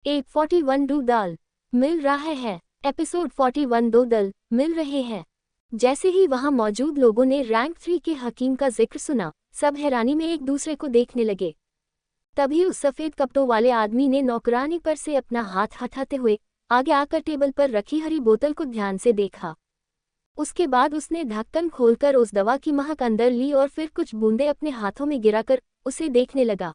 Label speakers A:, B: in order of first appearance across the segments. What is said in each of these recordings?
A: 41 दो दल मिल रहा है। एपिसोड 41 दो दल मिल रहे हैं। जैसे ही वहां मौजूद लोगों ने रैंक 3 के हकीम का जिक्र सुना, सब हैरानी में एक दूसरे को देखने लगे। तभी उस सफेद कपड़ों वाले आदमी ने नौकरानी पर से अपना हाथ हटाते हुए आगे आकर टेबल पर रखी हरी बोतल को ध्यान से देखा। उसके बाद उसने ढक्कन खोलकर उस दवा की महक अंदर ली और फिर कुछ बूंदें अपने हाथों में गिराकर उसे देखने लगा।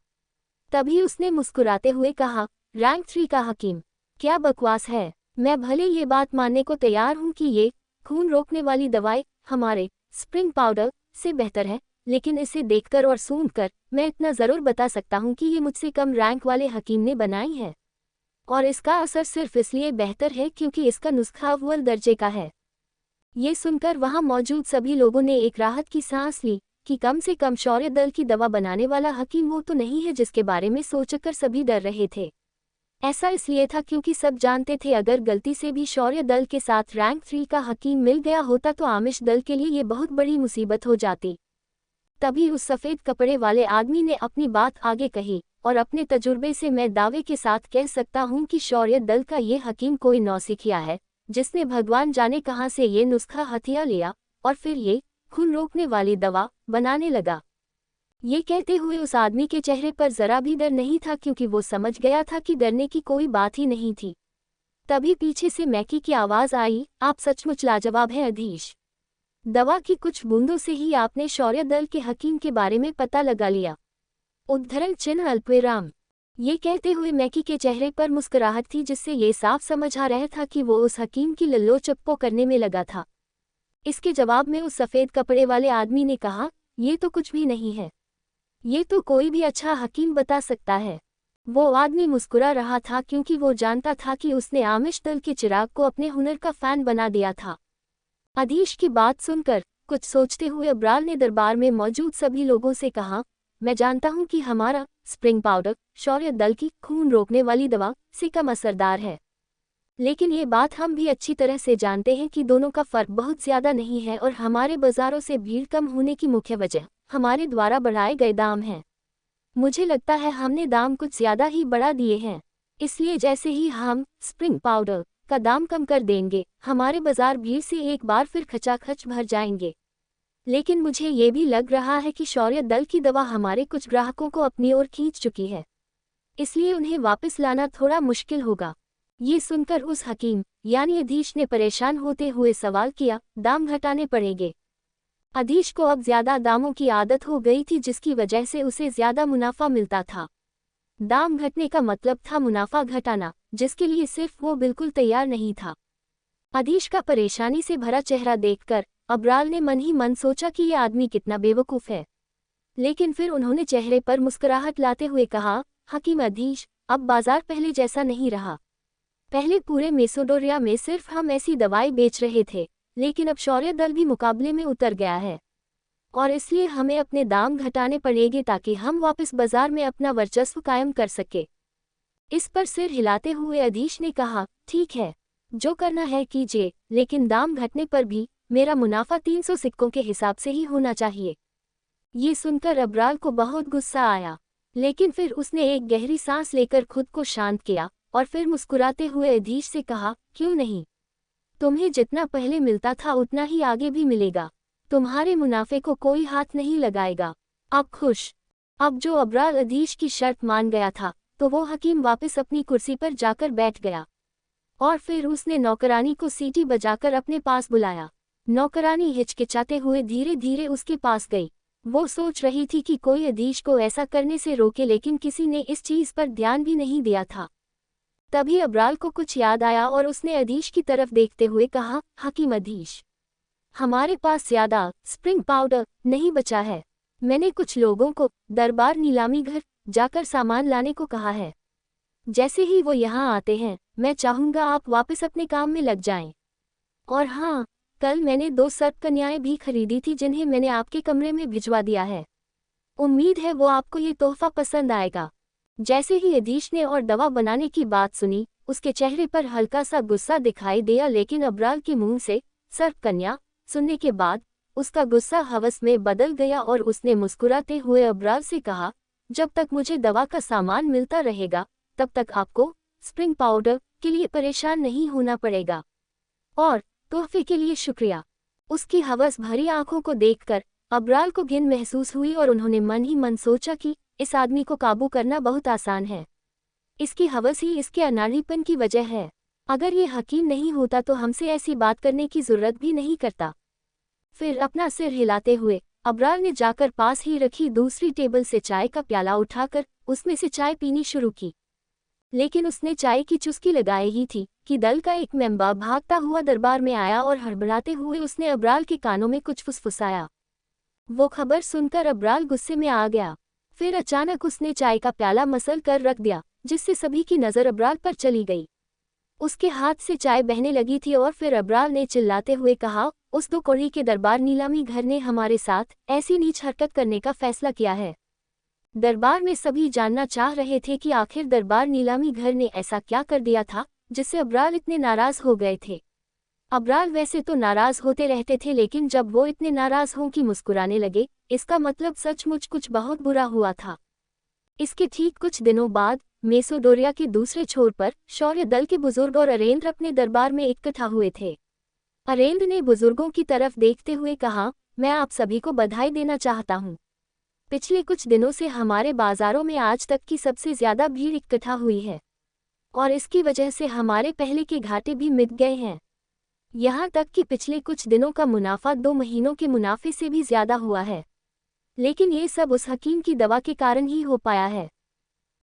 A: तभी उसने मुस्कुराते हुए कहा, रैंक 3 का हकीम, क्या बकवास है। मैं भले ये बात मानने को तैयार हूँ कि ये खून रोकने वाली दवाई हमारे स्प्रिंग पाउडर से बेहतर है, लेकिन इसे देखकर और सूंघकर मैं इतना ज़रूर बता सकता हूँ कि ये मुझसे कम रैंक वाले हकीम ने बनाई है, और इसका असर सिर्फ इसलिए बेहतर है क्योंकि इसका नुस्खा अव्वल दर्जे का है। ये सुनकर वहाँ मौजूद सभी लोगों ने एक राहत की सांस ली कि कम से कम शौर्य दल की दवा बनाने वाला हकीम वो तो नहीं है जिसके बारे में सोचकर सभी डर रहे थे। ऐसा इसलिए था क्योंकि सब जानते थे अगर गलती से भी शौर्य दल के साथ रैंक 3 का हकीम मिल गया होता तो आमिश दल के लिए ये बहुत बड़ी मुसीबत हो जाती। तभी उस सफ़ेद कपड़े वाले आदमी ने अपनी बात आगे कही, और अपने तजुर्बे से मैं दावे के साथ कह सकता हूँ कि शौर्य दल का ये हकीम कोई नौसिखिया है, जिसने भगवान जाने कहाँ से ये नुस्खा हथिया लिया और फिर ये खून रोकने वाली दवा बनाने लगा। ये कहते हुए उस आदमी के चेहरे पर जरा भी डर नहीं था क्योंकि वो समझ गया था कि डरने की कोई बात ही नहीं थी। तभी पीछे से मैकी की आवाज़ आई, आप सचमुच लाजवाब हैं अधीश। दवा की कुछ बूंदों से ही आपने शौर्य दल के हकीम के बारे में पता लगा लिया। उद्धरण चिन्ह अल्पविराम। ये कहते हुए मैकी के चेहरे पर मुस्कुराहट थी जिससे ये साफ समझ आ रहा था कि वो उस हकीम की लल्लो चप्पो करने में लगा था। इसके जवाब में उस सफ़ेद कपड़े वाले आदमी ने कहा, ये तो कुछ भी नहीं है, ये तो कोई भी अच्छा हकीम बता सकता है। वो आदमी मुस्कुरा रहा था क्योंकि वो जानता था कि उसने आमिश दल के चिराग को अपने हुनर का फैन बना दिया था। अधीश की बात सुनकर कुछ सोचते हुए अब्राल ने दरबार में मौजूद सभी लोगों से कहा, मैं जानता हूं कि हमारा स्प्रिंग पाउडर शौर्य दल की खून रोकने वाली दवा से कम असरदार है, लेकिन ये बात हम भी अच्छी तरह से जानते हैं कि दोनों का फर्क बहुत ज़्यादा नहीं है और हमारे बाज़ारों से भीड़ कम होने की मुख्य वजह हमारे द्वारा बढ़ाए गए दाम हैं। मुझे लगता है हमने दाम कुछ ज़्यादा ही बढ़ा दिए हैं, इसलिए जैसे ही हम स्प्रिंग पाउडर का दाम कम कर देंगे हमारे बाज़ार भीड़ से एक बार फिर खचाखच भर जाएंगे। लेकिन मुझे ये भी लग रहा है कि शौर्य दल की दवा हमारे कुछ ग्राहकों को अपनी ओर खींच चुकी है, इसलिए उन्हें वापस लाना थोड़ा मुश्किल होगा। ये सुनकर उस हकीम यानी अधीश ने परेशान होते हुए सवाल किया, दाम घटाने पड़ेंगे। अधीश को अब ज़्यादा दामों की आदत हो गई थी जिसकी वजह से उसे ज़्यादा मुनाफा मिलता था। दाम घटने का मतलब था मुनाफा घटाना, जिसके लिए सिर्फ वो बिल्कुल तैयार नहीं था। अधीश का परेशानी से भरा चेहरा देखकर अब्राल ने मन ही मन सोचा कि ये आदमी कितना बेवकूफ़ है, लेकिन फिर उन्होंने चेहरे पर मुस्कुराहट लाते हुए कहा, हकीम अधीश, अब बाजार पहले जैसा नहीं रहा। पहले पूरे मेसोडोरिया में सिर्फ हम ऐसी दवाई बेच रहे थे, लेकिन अब शौर्य दल भी मुकाबले में उतर गया है, और इसलिए हमें अपने दाम घटाने पड़ेंगे ताकि हम वापस बाजार में अपना वर्चस्व कायम कर सके। इस पर सिर हिलाते हुए अधीश ने कहा, ठीक है, जो करना है कीजिए, लेकिन दाम घटने पर भी मेरा मुनाफा 300 सिक्कों के हिसाब से ही होना चाहिए। ये सुनकर अब्राल को बहुत गुस्सा आया, लेकिन फिर उसने एक गहरी सांस लेकर खुद को शांत किया और फिर मुस्कुराते हुए अधीश से कहा, क्यों नहीं, तुम्हें जितना पहले मिलता था उतना ही आगे भी मिलेगा, तुम्हारे मुनाफे को कोई हाथ नहीं लगाएगा। अब खुश। अब जो अब्राल अधीश की शर्त मान गया था तो वो हकीम वापस अपनी कुर्सी पर जाकर बैठ गया, और फिर उसने नौकरानी को सीटी बजाकर अपने पास बुलाया। नौकरानी हिचकिचाते हुए धीरे धीरे उसके पास गई। वो सोच रही थी कि कोई अधीश को ऐसा करने से रोके, लेकिन किसी ने इस चीज़ पर ध्यान भी नहीं दिया था। तभी अब्राल को कुछ याद आया और उसने अधीश की तरफ देखते हुए कहा, हकीम अधीश, हमारे पास ज़्यादा स्प्रिंग पाउडर नहीं बचा है। मैंने कुछ लोगों को दरबार नीलामी घर जाकर सामान लाने को कहा है। जैसे ही वो यहाँ आते हैं मैं चाहूँगा आप वापस अपने काम में लग जाएं। और हाँ, कल मैंने 2 सर्प कन्याएं भी खरीदी थी जिन्हें मैंने आपके कमरे में भिजवा दिया है। उम्मीद है वो आपको ये तोहफा पसंद आएगा। जैसे ही अधीश ने और दवा बनाने की बात सुनी, उसके चेहरे पर हल्का सा गुस्सा दिखाई दिया, लेकिन अब्राल के मुंह से सर्प कन्या सुनने के बाद उसका गुस्सा हवस में बदल गया और उसने मुस्कुराते हुए अब्राल से कहा, जब तक मुझे दवा का सामान मिलता रहेगा तब तक आपको स्प्रिंग पाउडर के लिए परेशान नहीं होना पड़ेगा। और तोहफे के लिए शुक्रिया। उसकी हवस भरी आंखों को देखकर अबराल को घिन महसूस हुई और उन्होंने मन ही मन सोचा कि इस आदमी को काबू करना बहुत आसान है। इसकी हवस ही इसके अनाड़ीपन की वजह है। अगर ये हकीम नहीं होता तो हमसे ऐसी बात करने की जरूरत भी नहीं करता। फिर अपना सिर हिलाते हुए अबराल ने जाकर पास ही रखी दूसरी टेबल से चाय का प्याला उठाकर उसमें से चाय पीनी शुरू की। लेकिन उसने चाय की चुस्की लगाई ही थी कि दल का एक मेंबर भागता हुआ दरबार में आया और हड़बड़ाते हुए उसने अबराल के कानों में कुछ फुसफुसाया। वो खबर सुनकर अबराल गुस्से में आ गया। फिर अचानक उसने चाय का प्याला मसल कर रख दिया, जिससे सभी की नज़र अबराल पर चली गई। उसके हाथ से चाय बहने लगी थी और फिर अबराल ने चिल्लाते हुए कहा, उस 2 कौड़ी के दरबार नीलामी घर ने हमारे साथ ऐसी नीच हरकत करने का फैसला किया है। दरबार में सभी जानना चाह रहे थे कि आखिर दरबार नीलामी घर ने ऐसा क्या कर दिया था जिससे अबराल इतने नाराज हो गए थे। अबराल वैसे तो नाराज होते रहते थे, लेकिन जब वो इतने नाराज हों कि मुस्कुराने लगे, इसका मतलब सचमुच कुछ बहुत बुरा हुआ था। इसके ठीक कुछ दिनों बाद मेसोडोरिया के दूसरे छोर पर शौर्य दल के बुजुर्ग और अरेंद्र अपने दरबार में इकट्ठा हुए थे। अरेंद्र ने बुजुर्गों की तरफ देखते हुए कहा, मैं आप सभी को बधाई देना चाहता हूँ। पिछले कुछ दिनों से हमारे बाजारों में आज तक की सबसे ज्यादा भीड़ इकट्ठा हुई है और इसकी वजह से हमारे पहले के घाटे भी मिट गए हैं। यहाँ तक कि पिछले कुछ दिनों का मुनाफा 2 महीनों के मुनाफे से भी ज्यादा हुआ है। लेकिन ये सब उस हकीम की दवा के कारण ही हो पाया है।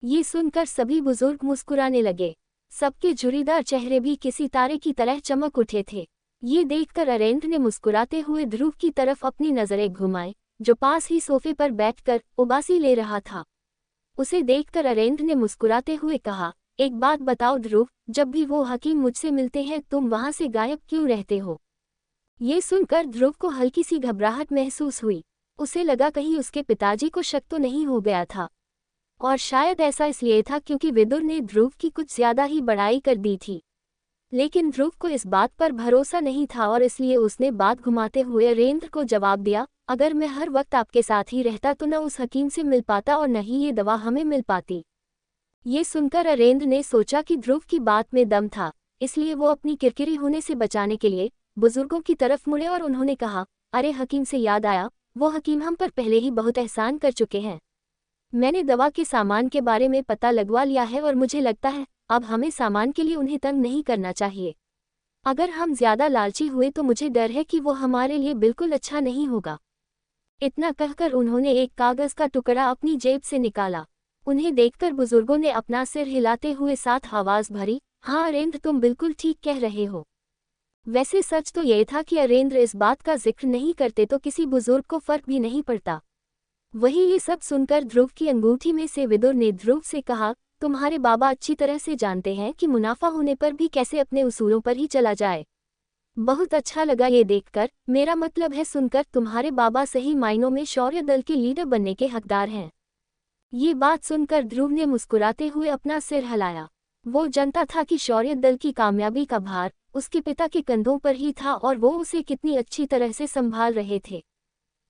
A: ये सुनकर सभी बुजुर्ग मुस्कुराने लगे। सबके झुर्रीदार चेहरे भी किसी तारे की तरह चमक उठे थे। ये देखकर अरेंद्र ने मुस्कुराते हुए ध्रुव की तरफ अपनी नजरें घुमाई, जो पास ही सोफे पर बैठकर उबासी ले रहा था। उसे देखकर अरेंद्र ने मुस्कुराते हुए कहा, एक बात बताओ ध्रुव, जब भी वो हकीम मुझसे मिलते हैं तुम वहां से गायब क्यों रहते हो? ये सुनकर ध्रुव को हल्की सी घबराहट महसूस हुई। उसे लगा कहीं उसके पिताजी को शक तो नहीं हो गया था, और शायद ऐसा इसलिए था क्योंकि विदुर ने ध्रुव की कुछ ज्यादा ही बड़ाई कर दी थी। लेकिन ध्रुव को इस बात पर भरोसा नहीं था और इसलिए उसने बात घुमाते हुए अरेंद्र को जवाब दिया, अगर मैं हर वक्त आपके साथ ही रहता तो न उस हकीम से मिल पाता और न ही ये दवा हमें मिल पाती। ये सुनकर अरेंद्र ने सोचा कि ध्रुव की बात में दम था, इसलिए वो अपनी किरकिरी होने से बचाने के लिए बुजुर्गों की तरफ मुड़े और उन्होंने कहा, अरे हकीम से याद आया, वो हकीम हम पर पहले ही बहुत एहसान कर चुके हैं। मैंने दवा के सामान के बारे में पता लगवा लिया है और मुझे लगता है अब हमें सामान के लिए उन्हें तंग नहीं करना चाहिए। अगर हम ज्यादा लालची हुए तो मुझे डर है कि वो हमारे लिए बिल्कुल अच्छा नहीं होगा। इतना कहकर उन्होंने एक कागज का टुकड़ा अपनी जेब से निकाला। उन्हें देखकर बुजुर्गों ने अपना सिर हिलाते हुए साथ आवाज भरी, हाँ अरेंद्र तुम बिल्कुल ठीक कह रहे हो। वैसे सच तो यह था कि अरेंद्र इस बात का जिक्र नहीं करते तो किसी बुजुर्ग को फर्क भी नहीं पड़ता। वही ये सब सुनकर ध्रुव की अंगूठी में से विदुर ने ध्रुव से कहा, तुम्हारे बाबा अच्छी तरह से जानते हैं कि मुनाफा होने पर भी कैसे अपने उसूलों पर ही चला जाए। बहुत अच्छा लगा ये देखकर, मेरा मतलब है सुनकर तुम्हारे बाबा सही मायनों में शौर्य दल के लीडर बनने के हकदार हैं। ये बात सुनकर ध्रुव ने मुस्कुराते हुए अपना सिर हिलाया। वो जानता था कि शौर्य दल की कामयाबी का भार उसके पिता के कंधों पर ही था और वो उसे कितनी अच्छी तरह से संभाल रहे थे।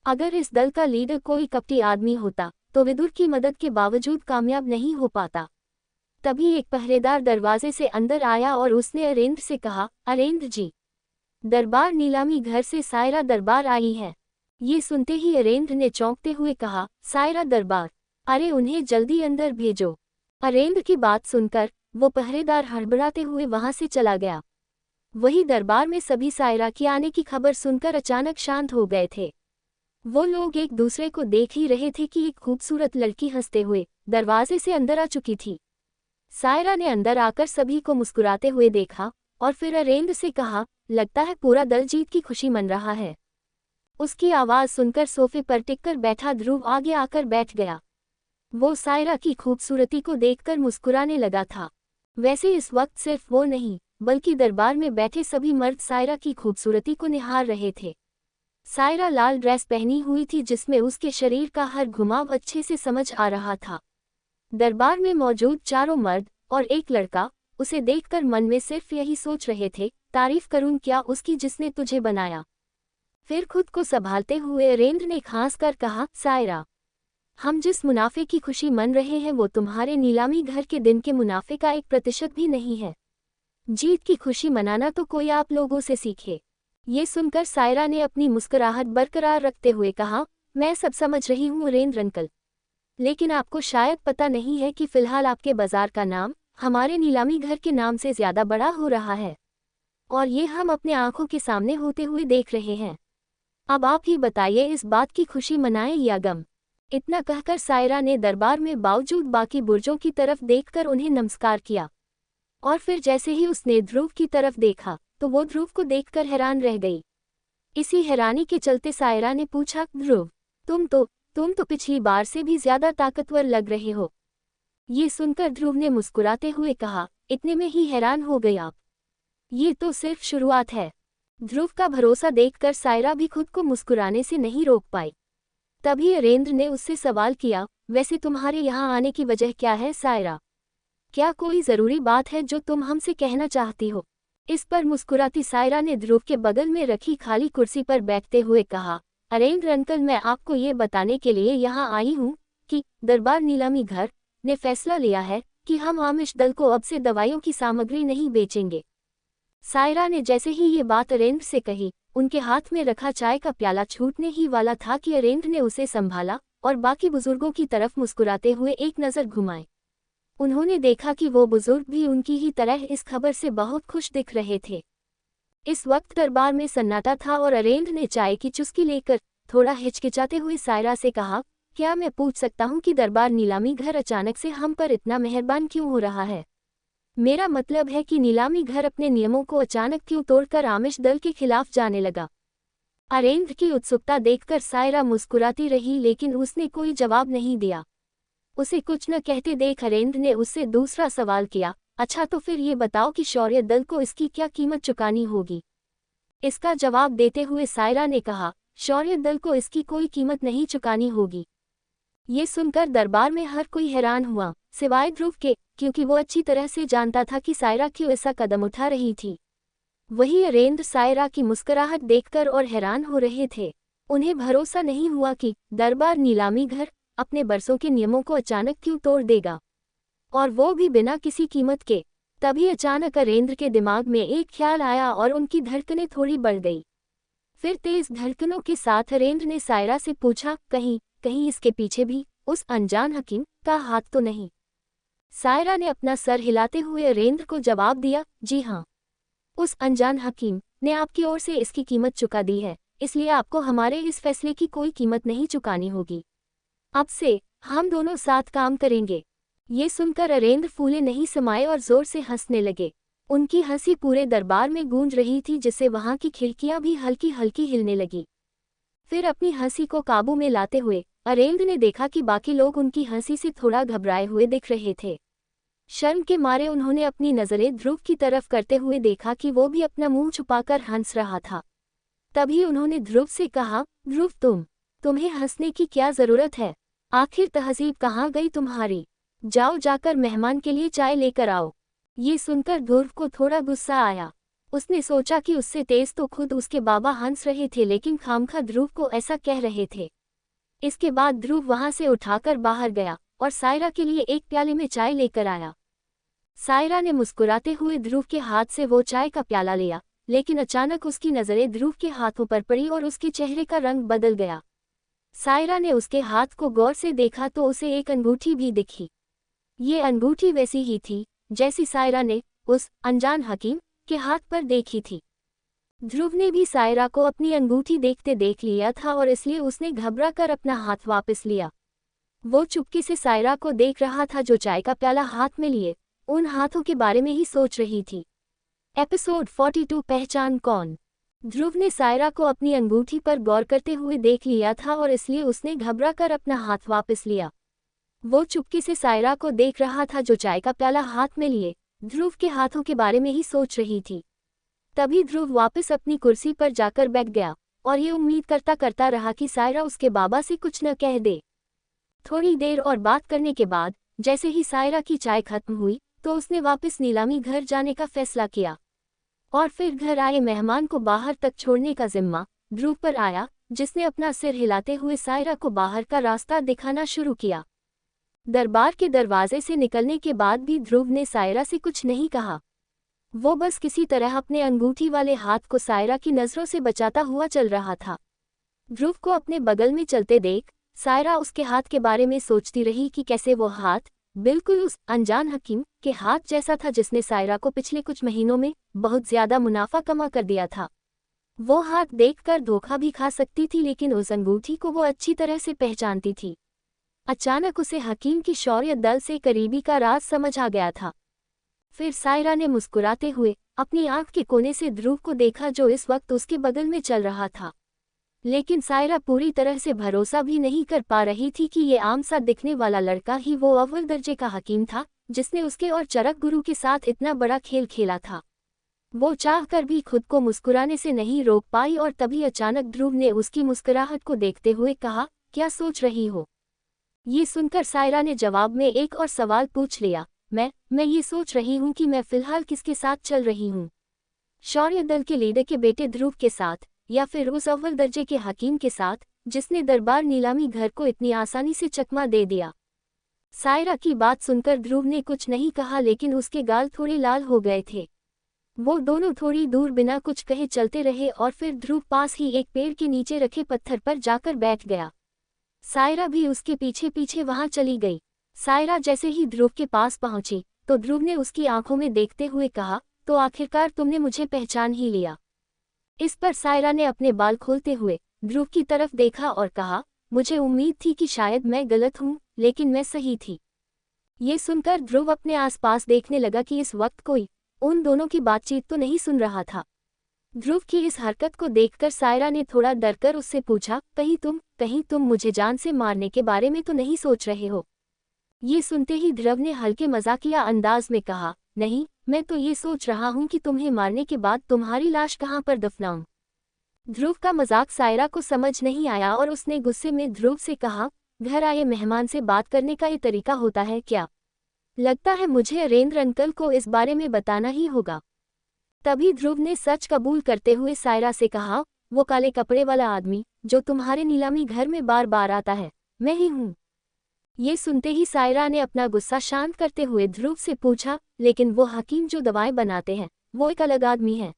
A: अगर इस दल का लीडर कोई कपटी आदमी होता तो विदुर की मदद के बावजूद कामयाब नहीं हो पाता। तभी एक पहरेदार दरवाजे से अंदर आया और उसने अरेंद्र से कहा, अरेंद्र जी, दरबार नीलामी घर से सायरा दरबार आई है। ये सुनते ही अरेंद्र ने चौंकते हुए कहा, सायरा दरबार? अरे उन्हें जल्दी अंदर भेजो। अरेंद्र की बात सुनकर वो पहरेदार हड़बड़ाते हुए वहां से चला गया। वही दरबार में सभी सायरा की आने की खबर सुनकर अचानक शांत हो गए थे। वो लोग एक दूसरे को देख ही रहे थे कि एक खूबसूरत लड़की हंसते हुए दरवाजे से अंदर आ चुकी थी। सायरा ने अंदर आकर सभी को मुस्कुराते हुए देखा और फिर अरेंद्र से कहा, लगता है पूरा दल जीत की खुशी मन रहा है। उसकी आवाज सुनकर सोफे पर टिककर बैठा ध्रुव आगे आकर बैठ गया। वो सायरा की खूबसूरती को देखकर मुस्कुराने लगा था। वैसे इस वक्त सिर्फ वो नहीं बल्कि दरबार में बैठे सभी मर्द सायरा की खूबसूरती को निहार रहे थे। सायरा लाल ड्रेस पहनी हुई थी जिसमें उसके शरीर का हर घुमाव अच्छे से समझ आ रहा था। दरबार में मौजूद चारों मर्द और एक लड़का उसे देखकर मन में सिर्फ यही सोच रहे थे, तारीफ करूं क्या उसकी जिसने तुझे बनाया। फिर खुद को संभालते हुए अरेंद्र ने खांस कर कहा, सायरा हम जिस मुनाफे की खुशी मन रहे हैं वो तुम्हारे नीलामी घर के दिन के मुनाफे का 1% भी नहीं है। जीत की खुशी मनाना तो कोई आप लोगों से सीखे। ये सुनकर सायरा ने अपनी मुस्कुराहट बरकरार रखते हुए कहा, मैं सब समझ रही हूँ अरेंद्र अंकल, लेकिन आपको शायद पता नहीं है कि फिलहाल आपके बाजार का नाम हमारे नीलामी घर के नाम से ज्यादा बड़ा हो रहा है, और ये हम अपने आंखों के सामने होते हुए देख रहे हैं। अब आप ही बताइए, इस बात की खुशी मनाएं या गम। इतना कहकर सायरा ने दरबार में बावजूद बाकी बुर्जों की तरफ देखकर उन्हें नमस्कार किया, और फिर जैसे ही उसने ध्रुव की तरफ देखा तो वो ध्रुव को देखकर हैरान रह गई। इसी हैरानी के चलते सायरा ने पूछा, ध्रुव, तुम तो पिछली बार से भी ज्यादा ताकतवर लग रहे हो। ये सुनकर ध्रुव ने मुस्कुराते हुए कहा, इतने में ही हैरान हो गए आप? ये तो सिर्फ शुरुआत है। ध्रुव का भरोसा देखकर सायरा भी खुद को मुस्कुराने से नहीं रोक पाई। तभी अरेंद्र ने उससे सवाल किया, वैसे तुम्हारे यहाँ आने की वजह क्या है सायरा? क्या कोई जरूरी बात है जो तुम हमसे कहना चाहती हो? इस पर मुस्कुराती सायरा ने ध्रुव के बगल में रखी खाली कुर्सी पर बैठते हुए कहा, अरेंद्र अंकल, मैं आपको ये बताने के लिए यहाँ आई हूँ कि दरबार नीलामी घर ने फैसला लिया है कि हम आमिष दल को अब से दवाइयों की सामग्री नहीं बेचेंगे। सायरा ने जैसे ही ये बात अरेंद्र से कही, उनके हाथ में रखा चाय का प्याला छूटने ही वाला था कि अरेंद्र ने उसे संभाला और बाकी बुजुर्गों की तरफ मुस्कुराते हुए एक नज़र घुमाई। उन्होंने देखा कि वो बुजुर्ग भी उनकी ही तरह इस खबर से बहुत खुश दिख रहे थे। इस वक्त दरबार में सन्नाटा था और अरेंद्र ने चाय की चुस्की लेकर थोड़ा हिचकिचाते हुए सायरा से कहा, क्या मैं पूछ सकता हूँ कि दरबार नीलामी घर अचानक से हम पर इतना मेहरबान क्यों हो रहा है? मेरा मतलब है कि नीलामी घर अपने नियमों को अचानक क्यों तोड़कर आमिष दल के खिलाफ जाने लगा? अरेंद्र की उत्सुकता देखकर सायरा मुस्कुराती रही, लेकिन उसने कोई जवाब नहीं दिया। उसे कुछ न कहते देख अरेंद्र ने उससे दूसरा सवाल किया, अच्छा तो फिर ये बताओ कि शौर्य दल को इसकी क्या कीमत चुकानी होगी? इसका जवाब देते हुए सायरा ने कहा, शौर्य दल को इसकी कोई कीमत नहीं चुकानी होगी। ये सुनकर दरबार में हर कोई हैरान हुआ, सिवाय ध्रुव के, क्योंकि वो अच्छी तरह से जानता था कि सायरा क्यों ऐसा कदम उठा रही थी। वही अरेंद्र सायरा की मुस्कुराहट देखकर और हैरान हो रहे थे। उन्हें भरोसा नहीं हुआ कि दरबार नीलामी घर अपने बरसों के नियमों को अचानक क्यों तोड़ देगा, और वो भी बिना किसी कीमत के। तभी अचानक अरेंद्र के दिमाग में एक ख्याल आया और उनकी धड़कनें थोड़ी बढ़ गई। फिर तेज धड़कनों के साथ अरेंद्र ने सायरा से पूछा, कहीं इसके पीछे भी उस अनजान हकीम का हाथ तो नहीं? सायरा ने अपना सर हिलाते हुए अरेंद्र को जवाब दिया, जी हाँ, उस अनजान हकीम ने आपकी ओर से इसकी कीमत चुका दी है, इसलिए आपको हमारे इस फैसले की कोई कीमत नहीं चुकानी होगी। अब से हम दोनों साथ काम करेंगे। ये सुनकर अरेंद्र फूले नहीं समाये और जोर से हंसने लगे। उनकी हंसी पूरे दरबार में गूंज रही थी, जिससे वहां की खिड़कियां भी हल्की हल्की हिलने लगी। फिर अपनी हंसी को काबू में लाते हुए अरेंद्र ने देखा कि बाकी लोग उनकी हंसी से थोड़ा घबराए हुए दिख रहे थे। शर्म के मारे उन्होंने अपनी नजरें ध्रुव की तरफ करते हुए देखा कि वो भी अपना मुंह छुपाकर हंस रहा था। तभी उन्होंने ध्रुव से कहा, ध्रुव, तुम्हें हंसने की क्या जरूरत है? आखिर तहजीब कहाँ गई तुम्हारी? जाओ, जाकर मेहमान के लिए चाय लेकर आओ। ये सुनकर ध्रुव को थोड़ा गुस्सा आया। उसने सोचा कि उससे तेज तो खुद उसके बाबा हंस रहे थे, लेकिन खामखा ध्रुव को ऐसा कह रहे थे। इसके बाद ध्रुव वहां से उठाकर बाहर गया और सायरा के लिए एक प्याले में चाय लेकर आया। सायरा ने मुस्कुराते हुए ध्रुव के हाथ से वो चाय का प्याला लिया, लेकिन अचानक उसकी नजरें ध्रुव के हाथों पर पड़ी और उसके चेहरे का रंग बदल गया। सायरा ने उसके हाथ को गौर से देखा तो उसे एक अंगूठी भी दिखी। ये अंगूठी वैसी ही थी जैसी सायरा ने उस अनजान हकीम के हाथ पर देखी थी। ध्रुव ने भी सायरा को अपनी अंगूठी देखते देख लिया था और इसलिए उसने घबरा कर अपना हाथ वापस लिया। वो चुपके से सायरा को देख रहा था, जो चाय का प्याला हाथ में लिए उन हाथों के बारे में ही सोच रही थी। एपिसोड 42 पहचान कौन? ध्रुव ने सायरा को अपनी अंगूठी पर गौर करते हुए देख लिया था और इसलिए उसने घबरा कर अपना हाथ वापस लिया। वो चुपके से सायरा को देख रहा था, जो चाय का प्याला हाथ में लिए ध्रुव के हाथों के बारे में ही सोच रही थी। तभी ध्रुव वापस अपनी कुर्सी पर जाकर बैठ गया और ये उम्मीद करता रहा कि सायरा उसके बाबा से कुछ न कह दे। थोड़ी देर और बात करने के बाद जैसे ही सायरा की चाय खत्म हुई तो उसने वापस नीलामी घर जाने का फैसला किया और फिर घर आए मेहमान को बाहर तक छोड़ने का जिम्मा ध्रुव पर आया, जिसने अपना सिर हिलाते हुए सायरा को बाहर का रास्ता दिखाना शुरू किया। दरबार के दरवाजे से निकलने के बाद भी ध्रुव ने सायरा से कुछ नहीं कहा। वो बस किसी तरह अपने अंगूठी वाले हाथ को सायरा की नज़रों से बचाता हुआ चल रहा था। ध्रुव को अपने बगल में चलते देख सायरा उसके हाथ के बारे में सोचती रही कि कैसे वो हाथ बिल्कुल उस अनजान हकीम के हाथ जैसा था जिसने सायरा को पिछले कुछ महीनों में बहुत ज्यादा मुनाफा कमा कर दिया था। वो हाथ देखकर धोखा भी खा सकती थी, लेकिन उस अंगूठी को वो अच्छी तरह से पहचानती थी। अचानक उसे हकीम की शौर्य दल से करीबी का राज समझ आ गया था। फिर सायरा ने मुस्कुराते हुए अपनी आंख के कोने से ध्रुव को देखा, जो इस वक्त उसके बगल में चल रहा था। लेकिन सायरा पूरी तरह से भरोसा भी नहीं कर पा रही थी कि ये आम सा दिखने वाला लड़का ही वो अव्वल दर्जे का हकीम था जिसने उसके और चरक गुरु के साथ इतना बड़ा खेल खेला था। वो चाहकर भी खुद को मुस्कुराने से नहीं रोक पाई और तभी अचानक ध्रुव ने उसकी मुस्कुराहट को देखते हुए कहा, क्या सोच रही हो? ये सुनकर सायरा ने जवाब में एक और सवाल पूछ लिया, मैं ये सोच रही हूँ कि मैं फिलहाल किसके साथ चल रही हूँ, शौर्य दल के लीडर के बेटे ध्रुव के साथ, या फिर उस अव्वल दर्जे के हकीम के साथ जिसने दरबार नीलामी घर को इतनी आसानी से चकमा दे दिया। सायरा की बात सुनकर ध्रुव ने कुछ नहीं कहा, लेकिन उसके गाल थोड़े लाल हो गए थे। वो दोनों थोड़ी दूर बिना कुछ कहे चलते रहे और फिर ध्रुव पास ही एक पेड़ के नीचे रखे पत्थर पर जाकर बैठ गया। सायरा भी उसके पीछे पीछे वहां चली गई। सायरा जैसे ही ध्रुव के पास पहुंची तो ध्रुव ने उसकी आंखों में देखते हुए कहा, तो आखिरकार तुमने मुझे पहचान ही लिया। इस पर सायरा ने अपने बाल खोलते हुए ध्रुव की तरफ देखा और कहा, मुझे उम्मीद थी कि शायद मैं गलत हूँ, लेकिन मैं सही थी। ये सुनकर ध्रुव अपने आसपास देखने लगा कि इस वक्त कोई उन दोनों की बातचीत तो नहीं सुन रहा था। ध्रुव की इस हरकत को देखकर सायरा ने थोड़ा डरकर उससे पूछा, कहीं तुम मुझे जान से मारने के बारे में तो नहीं सोच रहे हो? ये सुनते ही ध्रुव ने हल्के मजाकिया अंदाज में कहा, नहीं, मैं तो ये सोच रहा हूँ कि तुम्हें मारने के बाद तुम्हारी लाश कहाँ पर दफनाऊं। ध्रुव का मजाक सायरा को समझ नहीं आया और उसने गुस्से में ध्रुव से कहा, घर आए मेहमान से बात करने का ये तरीका होता है क्या? लगता है मुझे अरेंद्र अंकल को इस बारे में बताना ही होगा। तभी ध्रुव ने सच कबूल करते हुए सायरा से कहा, वो काले कपड़े वाला आदमी जो तुम्हारे नीलामी घर में बार बार आता है, मैं ही हूँ। ये सुनते ही सायरा ने अपना गुस्सा शांत करते हुए ध्रुव से पूछा, लेकिन वो हकीम जो दवाएं बनाते हैं वो एक अलग आदमी है,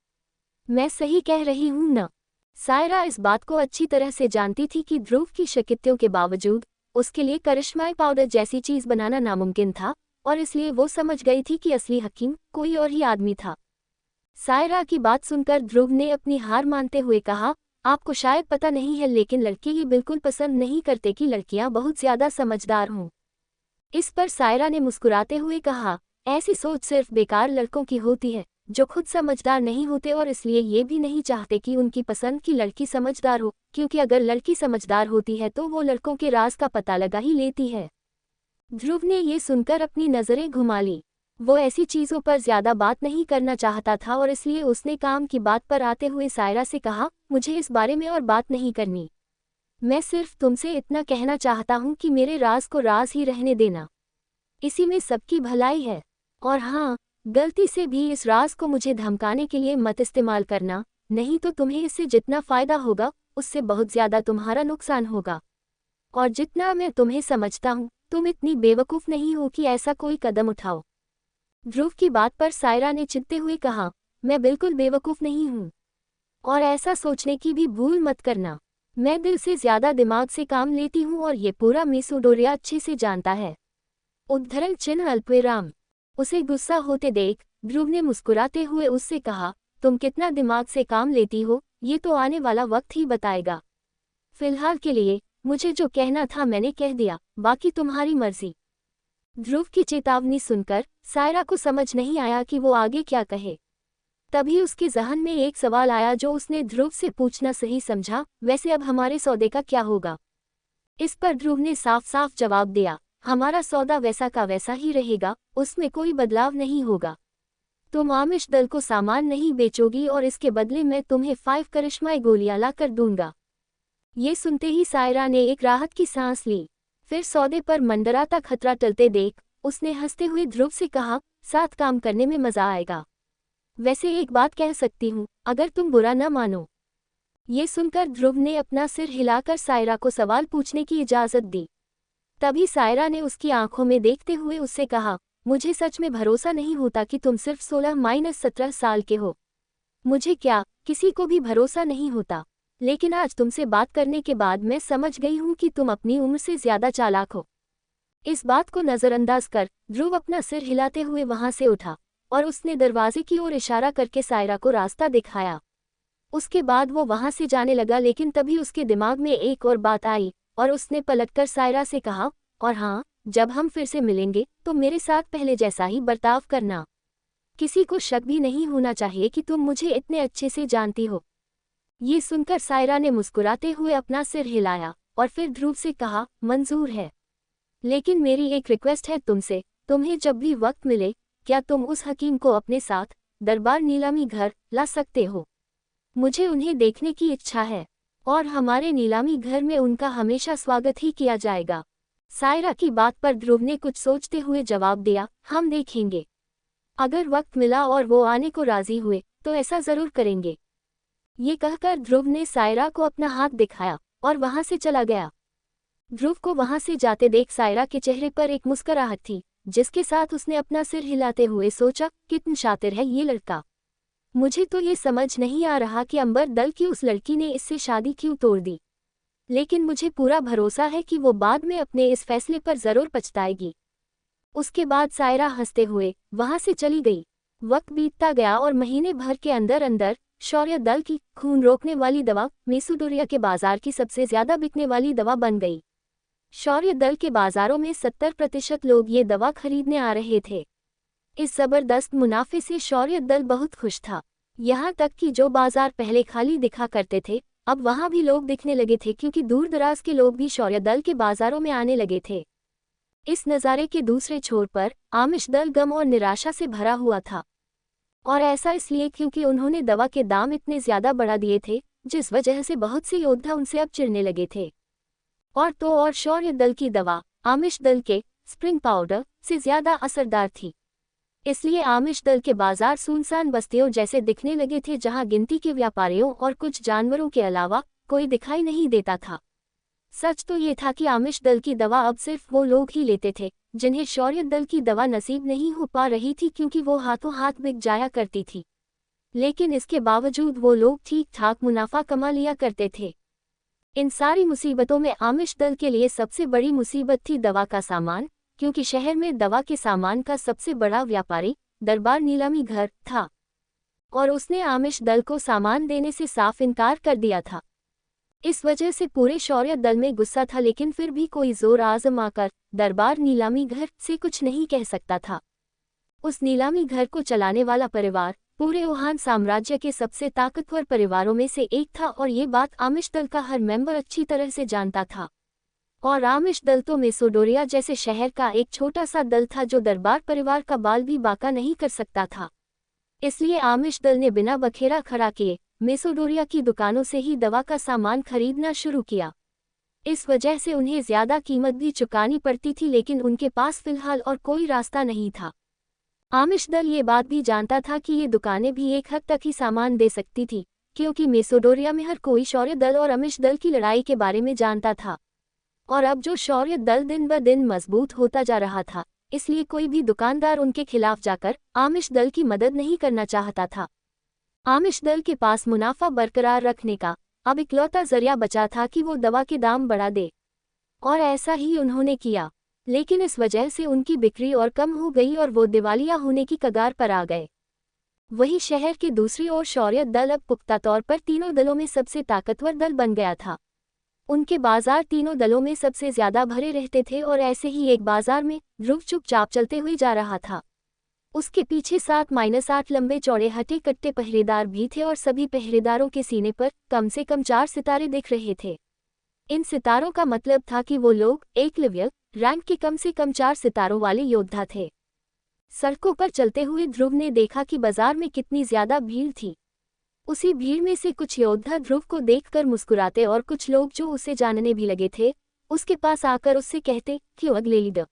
A: मैं सही कह रही हूँ न? सायरा इस बात को अच्छी तरह से जानती थी कि ध्रुव की शक्तियों के बावजूद उसके लिए करिश्माई पाउडर जैसी चीज बनाना नामुमकिन था, और इसलिए वो समझ गई थी कि असली हकीम कोई और ही आदमी था। सायरा की बात सुनकर ध्रुव ने अपनी हार मानते हुए कहा, आपको शायद पता नहीं है, लेकिन लड़के ये बिल्कुल पसंद नहीं करते कि लड़कियां बहुत ज्यादा समझदार हों। इस पर सायरा ने मुस्कुराते हुए कहा, ऐसी सोच सिर्फ बेकार लड़कों की होती है जो खुद समझदार नहीं होते और इसलिए ये भी नहीं चाहते कि उनकी पसंद की लड़की समझदार हो, क्योंकि अगर लड़की समझदार होती है तो वो लड़कों के राज का पता लगा ही लेती है। ध्रुव ने ये सुनकर अपनी नज़रें घुमा ली। वो ऐसी चीज़ों पर ज़्यादा बात नहीं करना चाहता था और इसलिए उसने काम की बात पर आते हुए सायरा से कहा, मुझे इस बारे में और बात नहीं करनी। मैं सिर्फ तुमसे इतना कहना चाहता हूँ कि मेरे राज को राज ही रहने देना, इसी में सबकी भलाई है। और हाँ, गलती से भी इस राज को मुझे धमकाने के लिए मत इस्तेमाल करना, नहीं तो तुम्हें इससे जितना फ़ायदा होगा उससे बहुत ज़्यादा तुम्हारा नुकसान होगा। और जितना मैं तुम्हें समझता हूँ, तुम इतनी बेवकूफ़ नहीं हो कि ऐसा कोई कदम उठाओ। ध्रुव की बात पर सायरा ने चिढ़ते हुए कहा, मैं बिल्कुल बेवकूफ़ नहीं हूँ, और ऐसा सोचने की भी भूल मत करना। मैं दिल से ज़्यादा दिमाग से काम लेती हूँ और ये पूरा मिसोडोरिया अच्छे से जानता है। उद्धरण चिन्ह अल्पविराम। उसे गुस्सा होते देख ध्रुव ने मुस्कुराते हुए उससे कहा, तुम कितना दिमाग से काम लेती हो ये तो आने वाला वक्त ही बताएगा। फिलहाल के लिए मुझे जो कहना था मैंने कह दिया, बाकी तुम्हारी मर्जी। ध्रुव की चेतावनी सुनकर सायरा को समझ नहीं आया कि वो आगे क्या कहे। तभी उसके ज़हन में एक सवाल आया जो उसने ध्रुव से पूछना सही समझा, वैसे अब हमारे सौदे का क्या होगा? इस पर ध्रुव ने साफ साफ जवाब दिया, हमारा सौदा वैसा का वैसा ही रहेगा, उसमें कोई बदलाव नहीं होगा। तुम आमिश दल को सामान नहीं बेचोगी और इसके बदले में तुम्हें 5 करिश्माई गोलियां ला कर दूंगा। ये सुनते ही सायरा ने एक राहत की सांस ली। फिर सौदे पर मंडराता खतरा टलते देख उसने हंसते हुए ध्रुव से कहा, साथ काम करने में मजा आएगा। वैसे एक बात कह सकती हूँ, अगर तुम बुरा न मानो ये सुनकर ध्रुव ने अपना सिर हिलाकर सायरा को सवाल पूछने की इजाज़त दी। तभी सायरा ने उसकी आंखों में देखते हुए उससे कहा, मुझे सच में भरोसा नहीं होता कि तुम सिर्फ 16-17 साल के हो। मुझे क्या, किसी को भी भरोसा नहीं होता। लेकिन आज तुमसे बात करने के बाद मैं समझ गई हूँ कि तुम अपनी उम्र से ज़्यादा चालाक हो। इस बात को नज़रअंदाज कर ध्रुव अपना सिर हिलाते हुए वहां से उठा और उसने दरवाजे की ओर इशारा करके सायरा को रास्ता दिखाया। उसके बाद वो वहां से जाने लगा, लेकिन तभी उसके दिमाग में एक और बात आई और उसने पलटकर सायरा से कहा, और हाँ, जब हम फिर से मिलेंगे तो मेरे साथ पहले जैसा ही बर्ताव करना। किसी को शक भी नहीं होना चाहिए कि तुम मुझे इतने अच्छे से जानती हो। ये सुनकर सायरा ने मुस्कुराते हुए अपना सिर हिलाया और फिर ध्रुव से कहा, मंजूर है, लेकिन मेरी एक रिक्वेस्ट है तुमसे, तुम्हें जब भी वक्त मिले क्या तुम उस हकीम को अपने साथ दरबार नीलामी घर ला सकते हो? मुझे उन्हें देखने की इच्छा है और हमारे नीलामी घर में उनका हमेशा स्वागत ही किया जाएगा। सायरा की बात पर ध्रुव ने कुछ सोचते हुए जवाब दिया, हम देखेंगे। अगर वक्त मिला और वो आने को राजी हुए तो ऐसा जरूर करेंगे। ये कहकर ध्रुव ने सायरा को अपना हाथ दिखाया और वहां से चला गया। ध्रुव को वहां से जाते देख सायरा के चेहरे पर एक मुस्कुराहट थी, जिसके साथ उसने अपना सिर हिलाते हुए सोचा, कितना शातिर है ये लड़का। मुझे तो ये समझ नहीं आ रहा कि अंबर दल की उस लड़की ने इससे शादी क्यों तोड़ दी, लेकिन मुझे पूरा भरोसा है कि वो बाद में अपने इस फैसले पर जरूर पछताएगी। उसके बाद सायरा हंसते हुए वहां से चली गई। वक्त बीतता गया और महीने भर के अंदर अंदर शौर्य दल की खून रोकने वाली दवा मेसोडोरिया के बाजार की सबसे ज्यादा बिकने वाली दवा बन गई। शौर्य दल के बाजारों में 70% लोग ये दवा खरीदने आ रहे थे। इस जबरदस्त मुनाफे से शौर्य दल बहुत खुश था। यहाँ तक कि जो बाजार पहले खाली दिखा करते थे अब वहाँ भी लोग दिखने लगे थे, क्योंकि दूर दराज के लोग भी शौर्य दल के बाजारों में आने लगे थे। इस नज़ारे के दूसरे छोर पर आमिश दल गम और निराशा से भरा हुआ था, और ऐसा इसलिए क्योंकि उन्होंने दवा के दाम इतने ज़्यादा बढ़ा दिए थे, जिस वजह से बहुत से योद्धा उनसे अब चिढ़ने लगे थे। और शौर्य दल की दवा आमिश दल के स्प्रिंग पाउडर से ज़्यादा असरदार थी, इसलिए आमिश दल के बाजार सुनसान बस्तियों जैसे दिखने लगे थे, जहां गिनती के व्यापारियों और कुछ जानवरों के अलावा कोई दिखाई नहीं देता था। सच तो ये था कि आमिश दल की दवा अब सिर्फ वो लोग ही लेते थे जिन्हें शौर्य दल की दवा नसीब नहीं हो पा रही थी, क्योंकि वो हाथों हाथ बिक जाया करती थी। लेकिन इसके बावजूद वो लोग ठीक ठाक मुनाफा कमा लिया करते थे। इन सारी मुसीबतों में आमिश दल के लिए सबसे बड़ी मुसीबत थी दवा का सामान, क्योंकि शहर में दवा के सामान का सबसे बड़ा व्यापारी दरबार नीलामी घर था, और उसने आमिश दल को सामान देने से साफ इनकार कर दिया था। इस वजह से पूरे शौर्य दल में गुस्सा था, लेकिन फिर भी कोई जोर आजमाकर दरबार नीलामी घर से कुछ नहीं कह सकता था। उस नीलामी घर को चलाने वाला परिवार पूरे वुहान साम्राज्य के सबसे ताकतवर परिवारों में से एक था, और ये बात आमिश दल का हर मेंबर अच्छी तरह से जानता था। और आमिश दल तो मेसोडोरिया जैसे शहर का एक छोटा सा दल था जो दरबार परिवार का बाल भी बाका नहीं कर सकता था। इसलिए आमिश दल ने बिना बखेरा खड़ा किए मेसोडोरिया की दुकानों से ही दवा का सामान खरीदना शुरू किया। इस वजह से उन्हें ज्यादा कीमत भी चुकानी पड़ती थी, लेकिन उनके पास फिलहाल और कोई रास्ता नहीं था। आमिश दल ये बात भी जानता था कि ये दुकानें भी एक हद तक ही सामान दे सकती थी, क्योंकि मेसोडोरिया में हर कोई शौर्य दल और आमिश दल की लड़ाई के बारे में जानता था। और अब जो शौर्य दल दिन ब दिन मजबूत होता जा रहा था, इसलिए कोई भी दुकानदार उनके खिलाफ जाकर आमिश दल की मदद नहीं करना चाहता था। आमिश दल के पास मुनाफा बरकरार रखने का अब इकलौता जरिया बचा था कि वो दवा के दाम बढ़ा दे, और ऐसा ही उन्होंने किया। लेकिन इस वजह से उनकी बिक्री और कम हो गई और वो दिवालिया होने की कगार पर आ गए। वहीं शहर के दूसरी ओर शौर्य दल अब पुख्ता तौर पर तीनों दलों में सबसे ताकतवर दल बन गया था। उनके बाजार तीनों दलों में सबसे ज्यादा भरे रहते थे, और ऐसे ही एक बाजार में ध्रुव चुपचाप चलते हुए जा रहा था। उसके पीछे 7-8 लंबे चौड़े हटे कट्टे पहरेदार भी थे, और सभी पहरेदारों के सीने पर कम से कम 4 सितारे दिख रहे थे। इन सितारों का मतलब था कि वो लोग एकलव्य रैंक के कम से कम 4 सितारों वाले योद्धा थे। सड़कों पर चलते हुए ध्रुव ने देखा कि बाजार में कितनी ज्यादा भीड़ थी। उसी भीड़ में से कुछ योद्धा ध्रुव को देखकर मुस्कुराते और कुछ लोग जो उसे जानने भी लगे थे उसके पास आकर उससे कहते, क्यों अगले लीडर,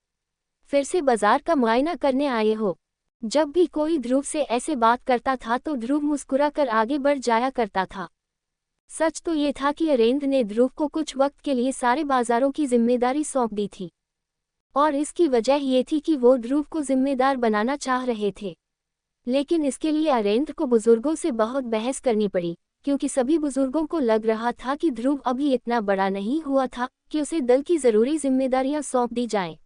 A: फिर से बाजार का मुआयना करने आए हो? जब भी कोई ध्रुव से ऐसे बात करता था तो ध्रुव मुस्कुराकर आगे बढ़ जाया करता था। सच तो ये था कि अरेंद्र ने ध्रुव को कुछ वक्त के लिए सारे बाजारों की जिम्मेदारी सौंप दी थी, और इसकी वजह ये थी कि वो ध्रुव को जिम्मेदार बनाना चाह रहे थे। लेकिन इसके लिए अरेंद्र को बुजुर्गों से बहुत बहस करनी पड़ी, क्योंकि सभी बुजुर्गों को लग रहा था कि ध्रुव अभी इतना बड़ा नहीं हुआ था कि उसे दल की जरूरी जिम्मेदारियां सौंप दी जाएं।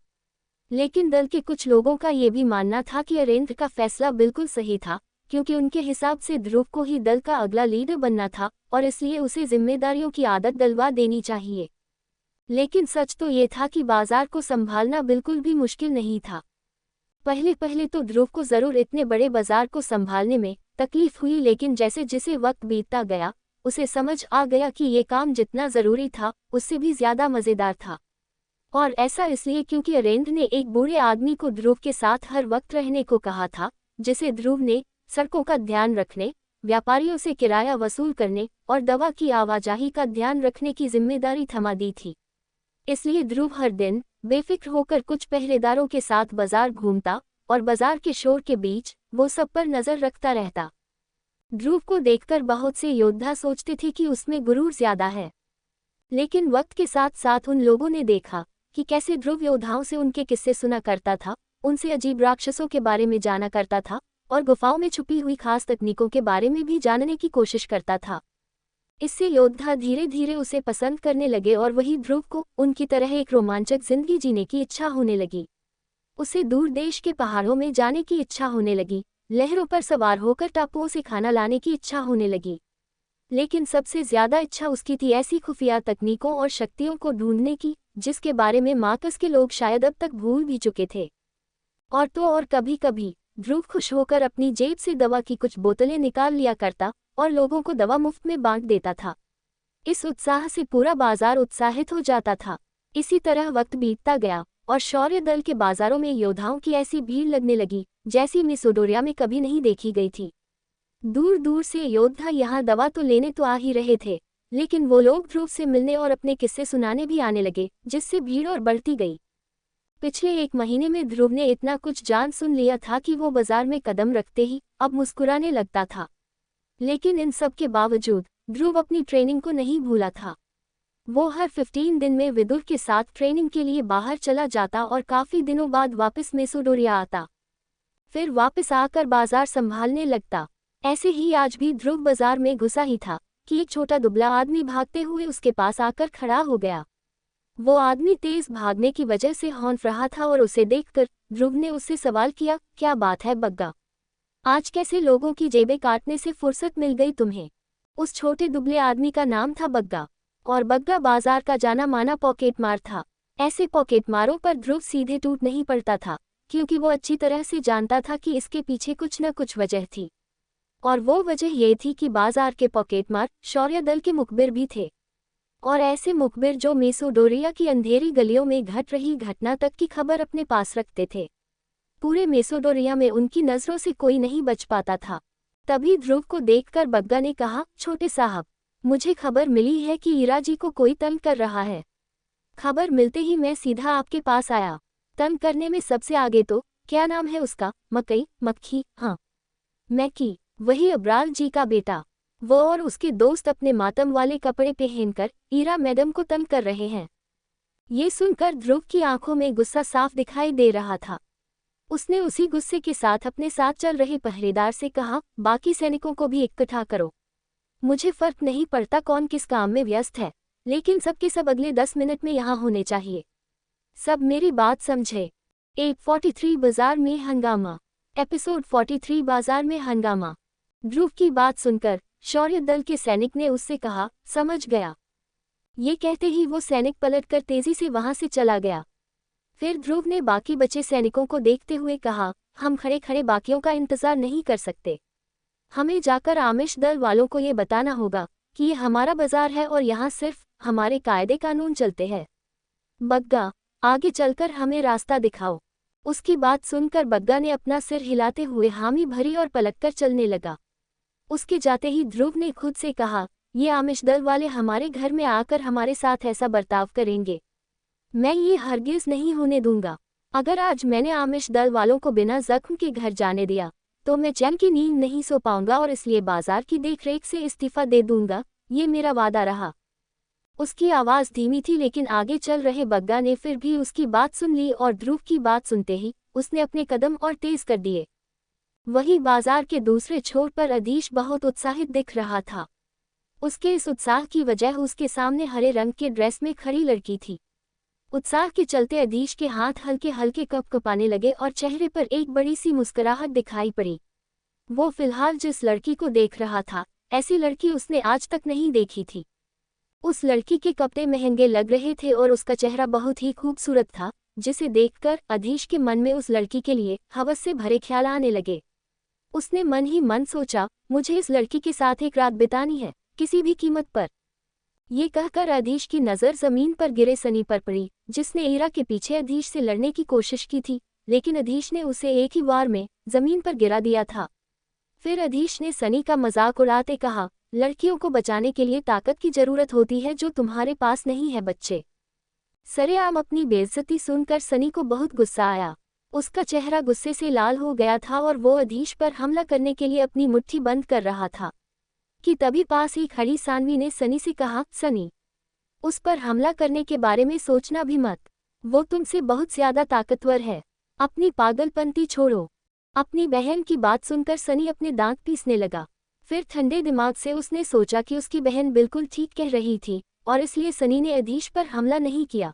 A: लेकिन दल के कुछ लोगों का ये भी मानना था कि अरेंद्र का फैसला बिल्कुल सही था, क्योंकि उनके हिसाब से ध्रुव को ही दल का अगला लीडर बनना था और इसलिए उसे जिम्मेदारियों की आदत डलवा देनी चाहिए। लेकिन सच तो ये था कि बाजार को संभालना बिल्कुल भी मुश्किल नहीं था। पहले पहले तो ध्रुव को जरूर इतने बड़े बाजार को संभालने में तकलीफ हुई, लेकिन जैसे जैसे वक्त बीतता गया उसे समझ आ गया कि ये काम जितना जरूरी था उससे भी ज्यादा मजेदार था। और ऐसा इसलिए क्योंकि अरेंद्र ने एक बूढ़े आदमी को ध्रुव के साथ हर वक्त रहने को कहा था, जिसे ध्रुव ने सड़कों का ध्यान रखने, व्यापारियों से किराया वसूल करने और दवा की आवाजाही का ध्यान रखने की जिम्मेदारी थमा दी थी। इसलिए ध्रुव हर दिन बेफिक्र होकर कुछ पहरेदारों के साथ बाजार घूमता और बाजार के शोर के बीच वो सब पर नजर रखता रहता। ध्रुव को देखकर बहुत से योद्धा सोचते थे कि उसमें गुरूर ज्यादा है, लेकिन वक्त के साथ साथ उन लोगों ने देखा कि कैसे ध्रुव योद्धाओं से उनके किस्से सुना करता था, उनसे अजीब राक्षसों के बारे में जाना करता था और गुफाओं में छुपी हुई खास तकनीकों के बारे में भी जानने की कोशिश करता था। इससे योद्धा धीरे धीरे उसे पसंद करने लगे और वही ध्रुव को उनकी तरह एक रोमांचक जिंदगी जीने की इच्छा होने लगी। उसे दूर देश के पहाड़ों में जाने की इच्छा होने लगी, लहरों पर सवार होकर टापुओं से खाना लाने की इच्छा होने लगी। लेकिन सबसे ज्यादा इच्छा उसकी थी ऐसी खुफिया तकनीकों और शक्तियों को ढूंढने की जिसके बारे में मार्कस के लोग शायद अब तक भूल भी चुके थे। और तो और कभी कभी ध्रुव खुश होकर अपनी जेब से दवा की कुछ बोतलें निकाल लिया करता और लोगों को दवा मुफ्त में बांट देता था। इस उत्साह से पूरा बाजार उत्साहित हो जाता था। इसी तरह वक्त बीतता गया और शौर्य दल के बाजारों में योद्धाओं की ऐसी भीड़ लगने लगी जैसी मिसोडोरिया में कभी नहीं देखी गई थी। दूर दूर से योद्धा यहाँ दवा तो लेने तो आ ही रहे थे, लेकिन वो लोग ध्रुव से मिलने और अपने किस्से सुनाने भी आने लगे, जिससे भीड़ और बढ़ती गई। पिछले 1 महीने में ध्रुव ने इतना कुछ जान सुन लिया था कि वो बाजार में कदम रखते ही अब मुस्कुराने लगता था। लेकिन इन सब के बावजूद ध्रुव अपनी ट्रेनिंग को नहीं भूला था। वो हर 15 दिन में विदुर के साथ ट्रेनिंग के लिए बाहर चला जाता और काफी दिनों बाद वापस मेसोडोरिया आता, फिर वापस आकर बाजार संभालने लगता। ऐसे ही आज भी ध्रुव बाजार में घुसा ही था कि एक छोटा दुबला आदमी भागते हुए उसके पास आकर खड़ा हो गया। वो आदमी तेज भागने की वजह से हौंफ रहा था और उसे देखकर ध्रुव ने उससे सवाल किया, क्या बात है बग्गा, आज कैसे लोगों की जेबें काटने से फुर्सत मिल गई तुम्हें? उस छोटे दुबले आदमी का नाम था बग्गा, और बग्गा बाजार का जाना माना पॉकेटमार था। ऐसे पॉकेटमारों पर ध्रुव सीधे टूट नहीं पड़ता था, क्योंकि वो अच्छी तरह से जानता था कि इसके पीछे कुछ न कुछ वजह थी। और वो वजह ये थी कि बाजार के पॉकेटमार शौर्य दल के मुखबिर भी थे, और ऐसे मुखबिर जो मेसोडोरिया की अंधेरी गलियों में घट रही घटना तक की खबर अपने पास रखते थे। पूरे मेसोडोरिया में उनकी नजरों से कोई नहीं बच पाता था। तभी ध्रुव को देखकर बग्गा ने कहा, छोटे साहब, मुझे खबर मिली है कि ईरा जी को कोई तंग कर रहा है। खबर मिलते ही मैं सीधा आपके पास आया। तंग करने में सबसे आगे तो, क्या नाम है उसका, मकई, मक्खी, हाँ मैकी, वही अब्राल जी का बेटा। वो और उसके दोस्त अपने मातम वाले कपड़े पहनकर ईरा मैडम को तंग कर रहे हैं। ये सुनकर ध्रुव की आंखों में गुस्सा साफ दिखाई दे रहा था। उसने उसी गुस्से के साथ अपने साथ चल रहे पहरेदार से कहा, बाकी सैनिकों को भी इकट्ठा करो। मुझे फर्क नहीं पड़ता कौन किस काम में व्यस्त है, लेकिन सबके सब अगले 10 मिनट में यहाँ होने चाहिए। सब मेरी बात समझे। 43 बाजार में हंगामा। एपिसोड 43 बाजार में हंगामा। ध्रुव की बात सुनकर शौर्य दल के सैनिक ने उससे कहा, समझ गया। ये कहते ही वो सैनिक पलटकर तेजी से वहां से चला गया। फिर ध्रुव ने बाकी बचे सैनिकों को देखते हुए कहा, हम खड़े खड़े बाकियों का इंतजार नहीं कर सकते। हमें जाकर आमिश दल वालों को ये बताना होगा कि ये हमारा बाजार है और यहाँ सिर्फ हमारे कायदे कानून चलते हैं। बग्गा, आगे चलकर हमें रास्ता दिखाओ। उसकी बात सुनकर बग्गा ने अपना सिर हिलाते हुए हामी भरी और पलटकर चलने लगा। उसके जाते ही ध्रुव ने खुद से कहा, ये आमिश दल वाले हमारे घर में आकर हमारे साथ ऐसा बर्ताव करेंगे, मैं ये हरगिज नहीं होने दूंगा। अगर आज मैंने आमिश दल वालों को बिना जख्म के घर जाने दिया तो मैं चैन की नींद नहीं सो पाऊंगा और इसलिए बाजार की देखरेख से इस्तीफा दे दूंगा, ये मेरा वादा रहा। उसकी आवाज़ धीमी थी लेकिन आगे चल रहे बग्गा ने फिर भी उसकी बात सुन ली और ध्रुव की बात सुनते ही उसने अपने कदम और तेज कर दिए। वही बाजार के दूसरे छोर पर अधीश बहुत उत्साहित दिख रहा था। उसके इस उत्साह की वजह उसके सामने हरे रंग के ड्रेस में खड़ी लड़की थी। उत्साह के चलते अधीश के हाथ हल्के हल्के कँपकँपाने लगे और चेहरे पर एक बड़ी सी मुस्कुराहट दिखाई पड़ी। वो फिलहाल जिस लड़की को देख रहा था, ऐसी लड़की उसने आज तक नहीं देखी थी। उस लड़की के कपड़े महंगे लग रहे थे और उसका चेहरा बहुत ही खूबसूरत था, जिसे देखकर अधीश के मन में उस लड़की के लिए हवस से भरे ख्याल आने लगे। उसने मन ही मन सोचा, मुझे इस लड़की के साथ एक रात बितानी है, किसी भी कीमत पर। ये कहकर अधीश की नज़र जमीन पर गिरे सनी पर पड़ी, जिसने ईरा के पीछे अधीश से लड़ने की कोशिश की थी, लेकिन अधीश ने उसे एक ही वार में जमीन पर गिरा दिया था। फिर अधीश ने सनी का मजाक उड़ाते कहा, लड़कियों को बचाने के लिए ताकत की जरूरत होती है जो तुम्हारे पास नहीं है बच्चे। सरेआम अपनी बेइज्जती सुनकर सनी को बहुत गुस्सा आया। उसका चेहरा गुस्से से लाल हो गया था और वो अधीश पर हमला करने के लिए अपनी मुट्ठी बंद कर रहा था कि तभी पास ही खड़ी सानवी ने सनी से कहा, सनी, उस पर हमला करने के बारे में सोचना भी मत। वो तुमसे बहुत ज्यादा ताकतवर है। अपनी पागलपंती छोड़ो। अपनी बहन की बात सुनकर सनी अपने दांत पीसने लगा। फिर ठंडे दिमाग से उसने सोचा कि उसकी बहन बिल्कुल ठीक कह रही थी और इसलिए सनी ने अधीश पर हमला नहीं किया।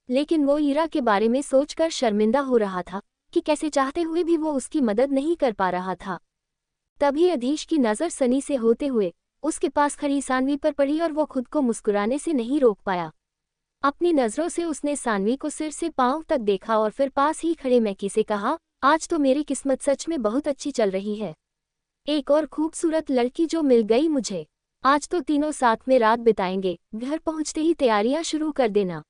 A: लेकिन वो ईरा के बारे में सोचकर शर्मिंदा हो रहा था कि कैसे चाहते हुए भी वो उसकी मदद नहीं कर पा रहा था। तभी अधीश की नज़र सनी से होते हुए उसके पास खड़ी सानवी पर पड़ी और वो खुद को मुस्कुराने से नहीं रोक पाया। अपनी नज़रों से उसने सानवी को सिर से पांव तक देखा और फिर पास ही खड़े मैकी से कहा, आज तो मेरी किस्मत सच में बहुत अच्छी चल रही है। एक और खूबसूरत लड़की जो मिल गई मुझे। आज तो तीनों साथ में रात बिताएंगे। घर पहुंचते ही तैयारियां शुरू कर देना।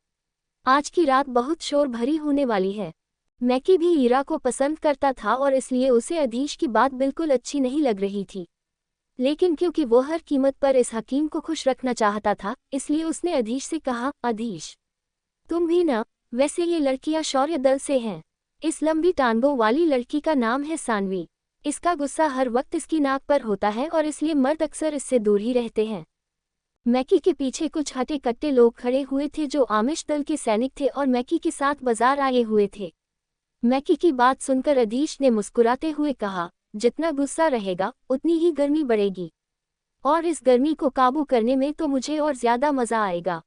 A: आज की रात बहुत शोर भरी होने वाली है। मैकी भी ईरा को पसंद करता था और इसलिए उसे अधीश की बात बिल्कुल अच्छी नहीं लग रही थी, लेकिन क्योंकि वो हर कीमत पर इस हकीम को खुश रखना चाहता था, इसलिए उसने अधीश से कहा, अधीश, तुम भी ना, वैसे ये लड़कियां शौर्य दल से हैं। इस लंबी टांगों वाली लड़की का नाम है सानवी। इसका गुस्सा हर वक्त इसकी नाक पर होता है और इसलिए मर्द अक्सर इससे दूर ही रहते हैं। मैकी के पीछे कुछ हटे कट्टे लोग खड़े हुए थे जो आमिश दल के सैनिक थे और मैकी के साथ बाजार आए हुए थे। मैकी की बात सुनकर अधीश ने मुस्कुराते हुए कहा, जितना गुस्सा रहेगा उतनी ही गर्मी बढ़ेगी, और इस गर्मी को काबू करने में तो मुझे और ज्यादा मजा आएगा।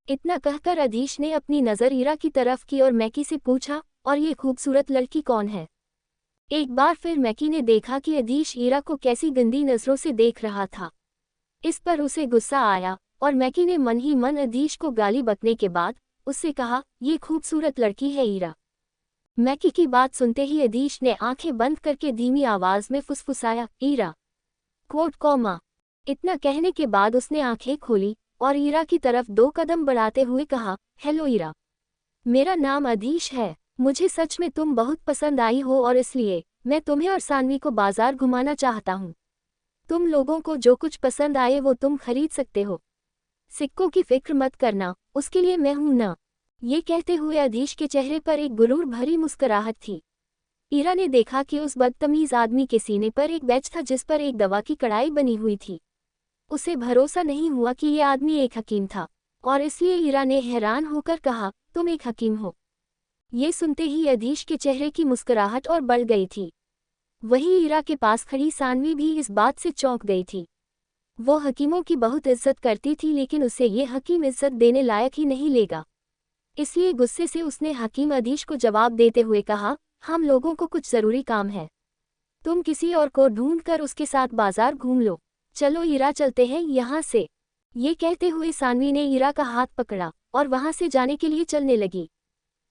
A: इतना कहकर अधीश ने अपनी नज़र ईरा की तरफ की और मैकी से पूछा, और ये खूबसूरत लड़की कौन है? एक बार फिर मैकी ने देखा कि अधीश ईरा को कैसी गंदी नज़रों से देख रहा था। इस पर उसे गुस्सा आया और मैकी ने मन ही मन अधीश को गाली बकने के बाद उससे कहा, ये खूबसूरत लड़की है ईरा। मैकी की बात सुनते ही अधीश ने आंखें बंद करके धीमी आवाज में फुसफुसाया, ईरा कोट कॉमा। इतना कहने के बाद उसने आंखें खोली और ईरा की तरफ 2 कदम बढ़ाते हुए कहा, हेलो ईरा, मेरा नाम अधीश है। मुझे सच में तुम बहुत पसंद आई हो और इसलिए मैं तुम्हें और सानवी को बाजार घुमाना चाहता हूँ। तुम लोगों को जो कुछ पसंद आए वो तुम खरीद सकते हो। सिक्कों की फिक्र मत करना, उसके लिए मैं हूं ना। ये कहते हुए अधीश के चेहरे पर एक गुरूर भरी मुस्कुराहट थी। ईरा ने देखा कि उस बदतमीज आदमी के सीने पर एक बैच था जिस पर एक दवा की कड़ाई बनी हुई थी। उसे भरोसा नहीं हुआ कि ये आदमी एक हकीम था और इसलिए ईरा ने हैरान होकर कहा, तुम एक हकीम हो? ये सुनते ही अधीश के चेहरे की मुस्कुराहट और बढ़ गई थी। वही ईरा के पास खड़ी सानवी भी इस बात से चौंक गई थी। वो हकीमों की बहुत इज्जत करती थी लेकिन उसे ये हकीम इज्जत देने लायक ही नहीं लेगा। इसलिए गुस्से से उसने हकीम अधीश को जवाब देते हुए कहा, हम लोगों को कुछ ज़रूरी काम है। तुम किसी और को ढूंढ कर उसके साथ बाजार घूम लो। चलो ईरा, चलते हैं यहाँ से। ये कहते हुए सानवी ने ईरा का हाथ पकड़ा और वहाँ से जाने के लिए चलने लगी।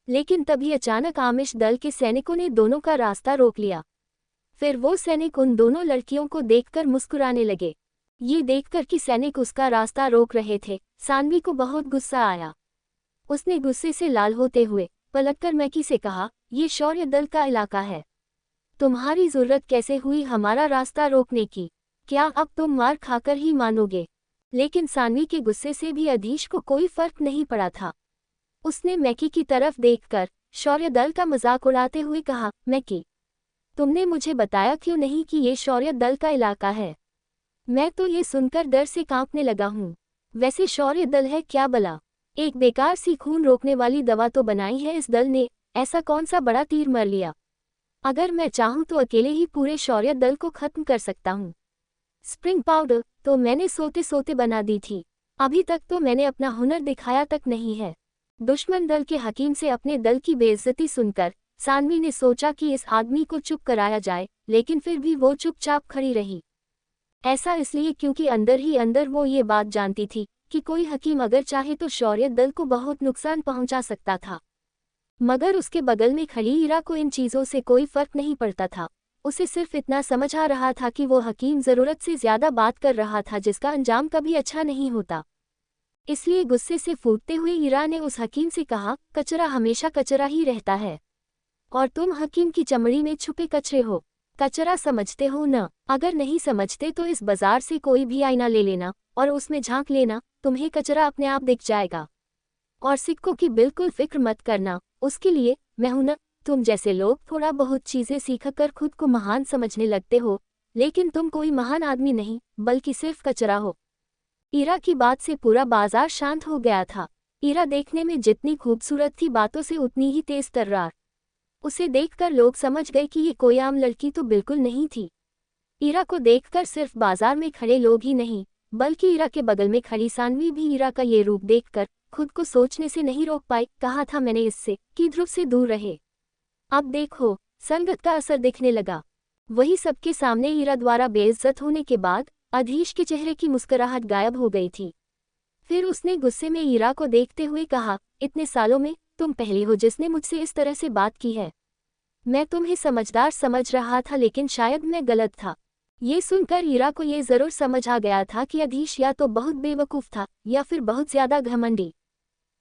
A: लेकिन तभी अचानक आमिश दल के सैनिकों ने दोनों का रास्ता रोक लिया। फिर वो सैनिक उन दोनों लड़कियों को देखकर मुस्कुराने लगे। ये देखकर कि सैनिक उसका रास्ता रोक रहे थे, सानवी को बहुत गुस्सा आया। उसने गुस्से से लाल होते हुए पलटकर मैकी से कहा, ये शौर्य दल का इलाका है। तुम्हारी जरूरत कैसे हुई हमारा रास्ता रोकने की? क्या अब तुम मार खाकर ही मानोगे? लेकिन सानवी के गुस्से से भी अधीश को कोई फर्क नहीं पड़ा था। उसने मैकी की तरफ देखकर शौर्य दल का मजाक उड़ाते हुए कहा, मैकी, तुमने मुझे बताया क्यों नहीं कि ये शौर्य दल का इलाका है? मैं तो ये सुनकर डर से कांपने लगा हूँ। वैसे शौर्य दल है क्या भला? एक बेकार सी खून रोकने वाली दवा तो बनाई है इस दल ने, ऐसा कौन सा बड़ा तीर मर लिया? अगर मैं चाहूँ तो अकेले ही पूरे शौर्य दल को खत्म कर सकता हूँ। स्प्रिंग पाउडर तो मैंने सोते सोते बना दी थी। अभी तक तो मैंने अपना हुनर दिखाया तक नहीं है। दुश्मन दल के हकीम से अपने दल की बेइज्जती सुनकर सानवी ने सोचा कि इस आदमी को चुप कराया जाए, लेकिन फिर भी वो चुपचाप खड़ी रही। ऐसा इसलिए क्योंकि अंदर ही अंदर वो ये बात जानती थी कि कोई हकीम अगर चाहे तो शौर्य दल को बहुत नुकसान पहुंचा सकता था। मगर उसके बगल में खड़ी ईरा को इन चीज़ों से कोई फर्क नहीं पड़ता था। उसे सिर्फ इतना समझ आ रहा था कि वो हकीम ज़रूरत से ज़्यादा बात कर रहा था जिसका अंजाम कभी अच्छा नहीं होता। इसलिए गुस्से से फूटते हुए ईरा ने उस हकीम से कहा, कचरा हमेशा कचरा ही रहता है और तुम हकीम की चमड़ी में छुपे कचरे हो। कचरा समझते हो न? अगर नहीं समझते तो इस बाजार से कोई भी आईना ले लेना और उसमें झांक लेना, तुम्हें कचरा अपने आप दिख जाएगा। और सिक्कों की बिल्कुल फिक्र मत करना, उसके लिए मैं हूं न। तुम जैसे लोग थोड़ा बहुत चीज़ें सीखकर खुद को महान समझने लगते हो, लेकिन तुम कोई महान आदमी नहीं बल्कि सिर्फ कचरा हो। ईरा की बात से पूरा बाजार शांत हो गया था। ईरा देखने में जितनी खूबसूरत थी बातों से उतनी ही तेज तर्रार। उसे देखकर लोग समझ गए कि ये कोई आम लड़की तो बिल्कुल नहीं थी। ईरा को देखकर सिर्फ बाजार में खड़े लोग ही नहीं बल्कि ईरा के बगल में खड़ी सानवी भी ईरा का ये रूप देखकर खुद को सोचने से नहीं रोक पाई। कहा था मैंने इससे कि ध्रुव से दूर रहे। अब देखो, संगत का असर दिखने लगा। वही सबके सामने ईरा द्वारा बेइज्जत होने के बाद अधीश के चेहरे की मुस्कुराहट गायब हो गई थी। फिर उसने गुस्से में ईरा को देखते हुए कहा, इतने सालों में तुम पहली हो जिसने मुझसे इस तरह से बात की है। मैं तुम्हें समझदार समझ रहा था लेकिन शायद मैं गलत था। ये सुनकर ईरा को ये जरूर समझ आ गया था कि अधीश या तो बहुत बेवकूफ़ था या फिर बहुत ज्यादा घमंडी।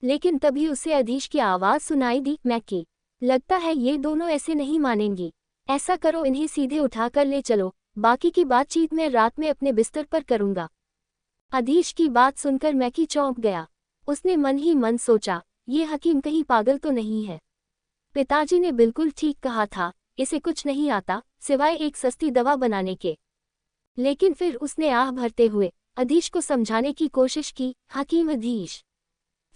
A: लेकिन तभी उसे अधीश की आवाज़ सुनाई दी, मैकी। लगता है ये दोनों ऐसे नहीं मानेंगी। ऐसा करो, इन्हें सीधे उठाकर ले चलो, बाकी की बातचीत मैं रात में अपने बिस्तर पर करूंगा। अधीश की बात सुनकर मैकी चौंक गया। उसने मन ही मन सोचा, ये हकीम कहीं पागल तो नहीं है। पिताजी ने बिल्कुल ठीक कहा था, इसे कुछ नहीं आता सिवाय एक सस्ती दवा बनाने के। लेकिन फिर उसने आह भरते हुए अधीश को समझाने की कोशिश की, हकीम अधीश,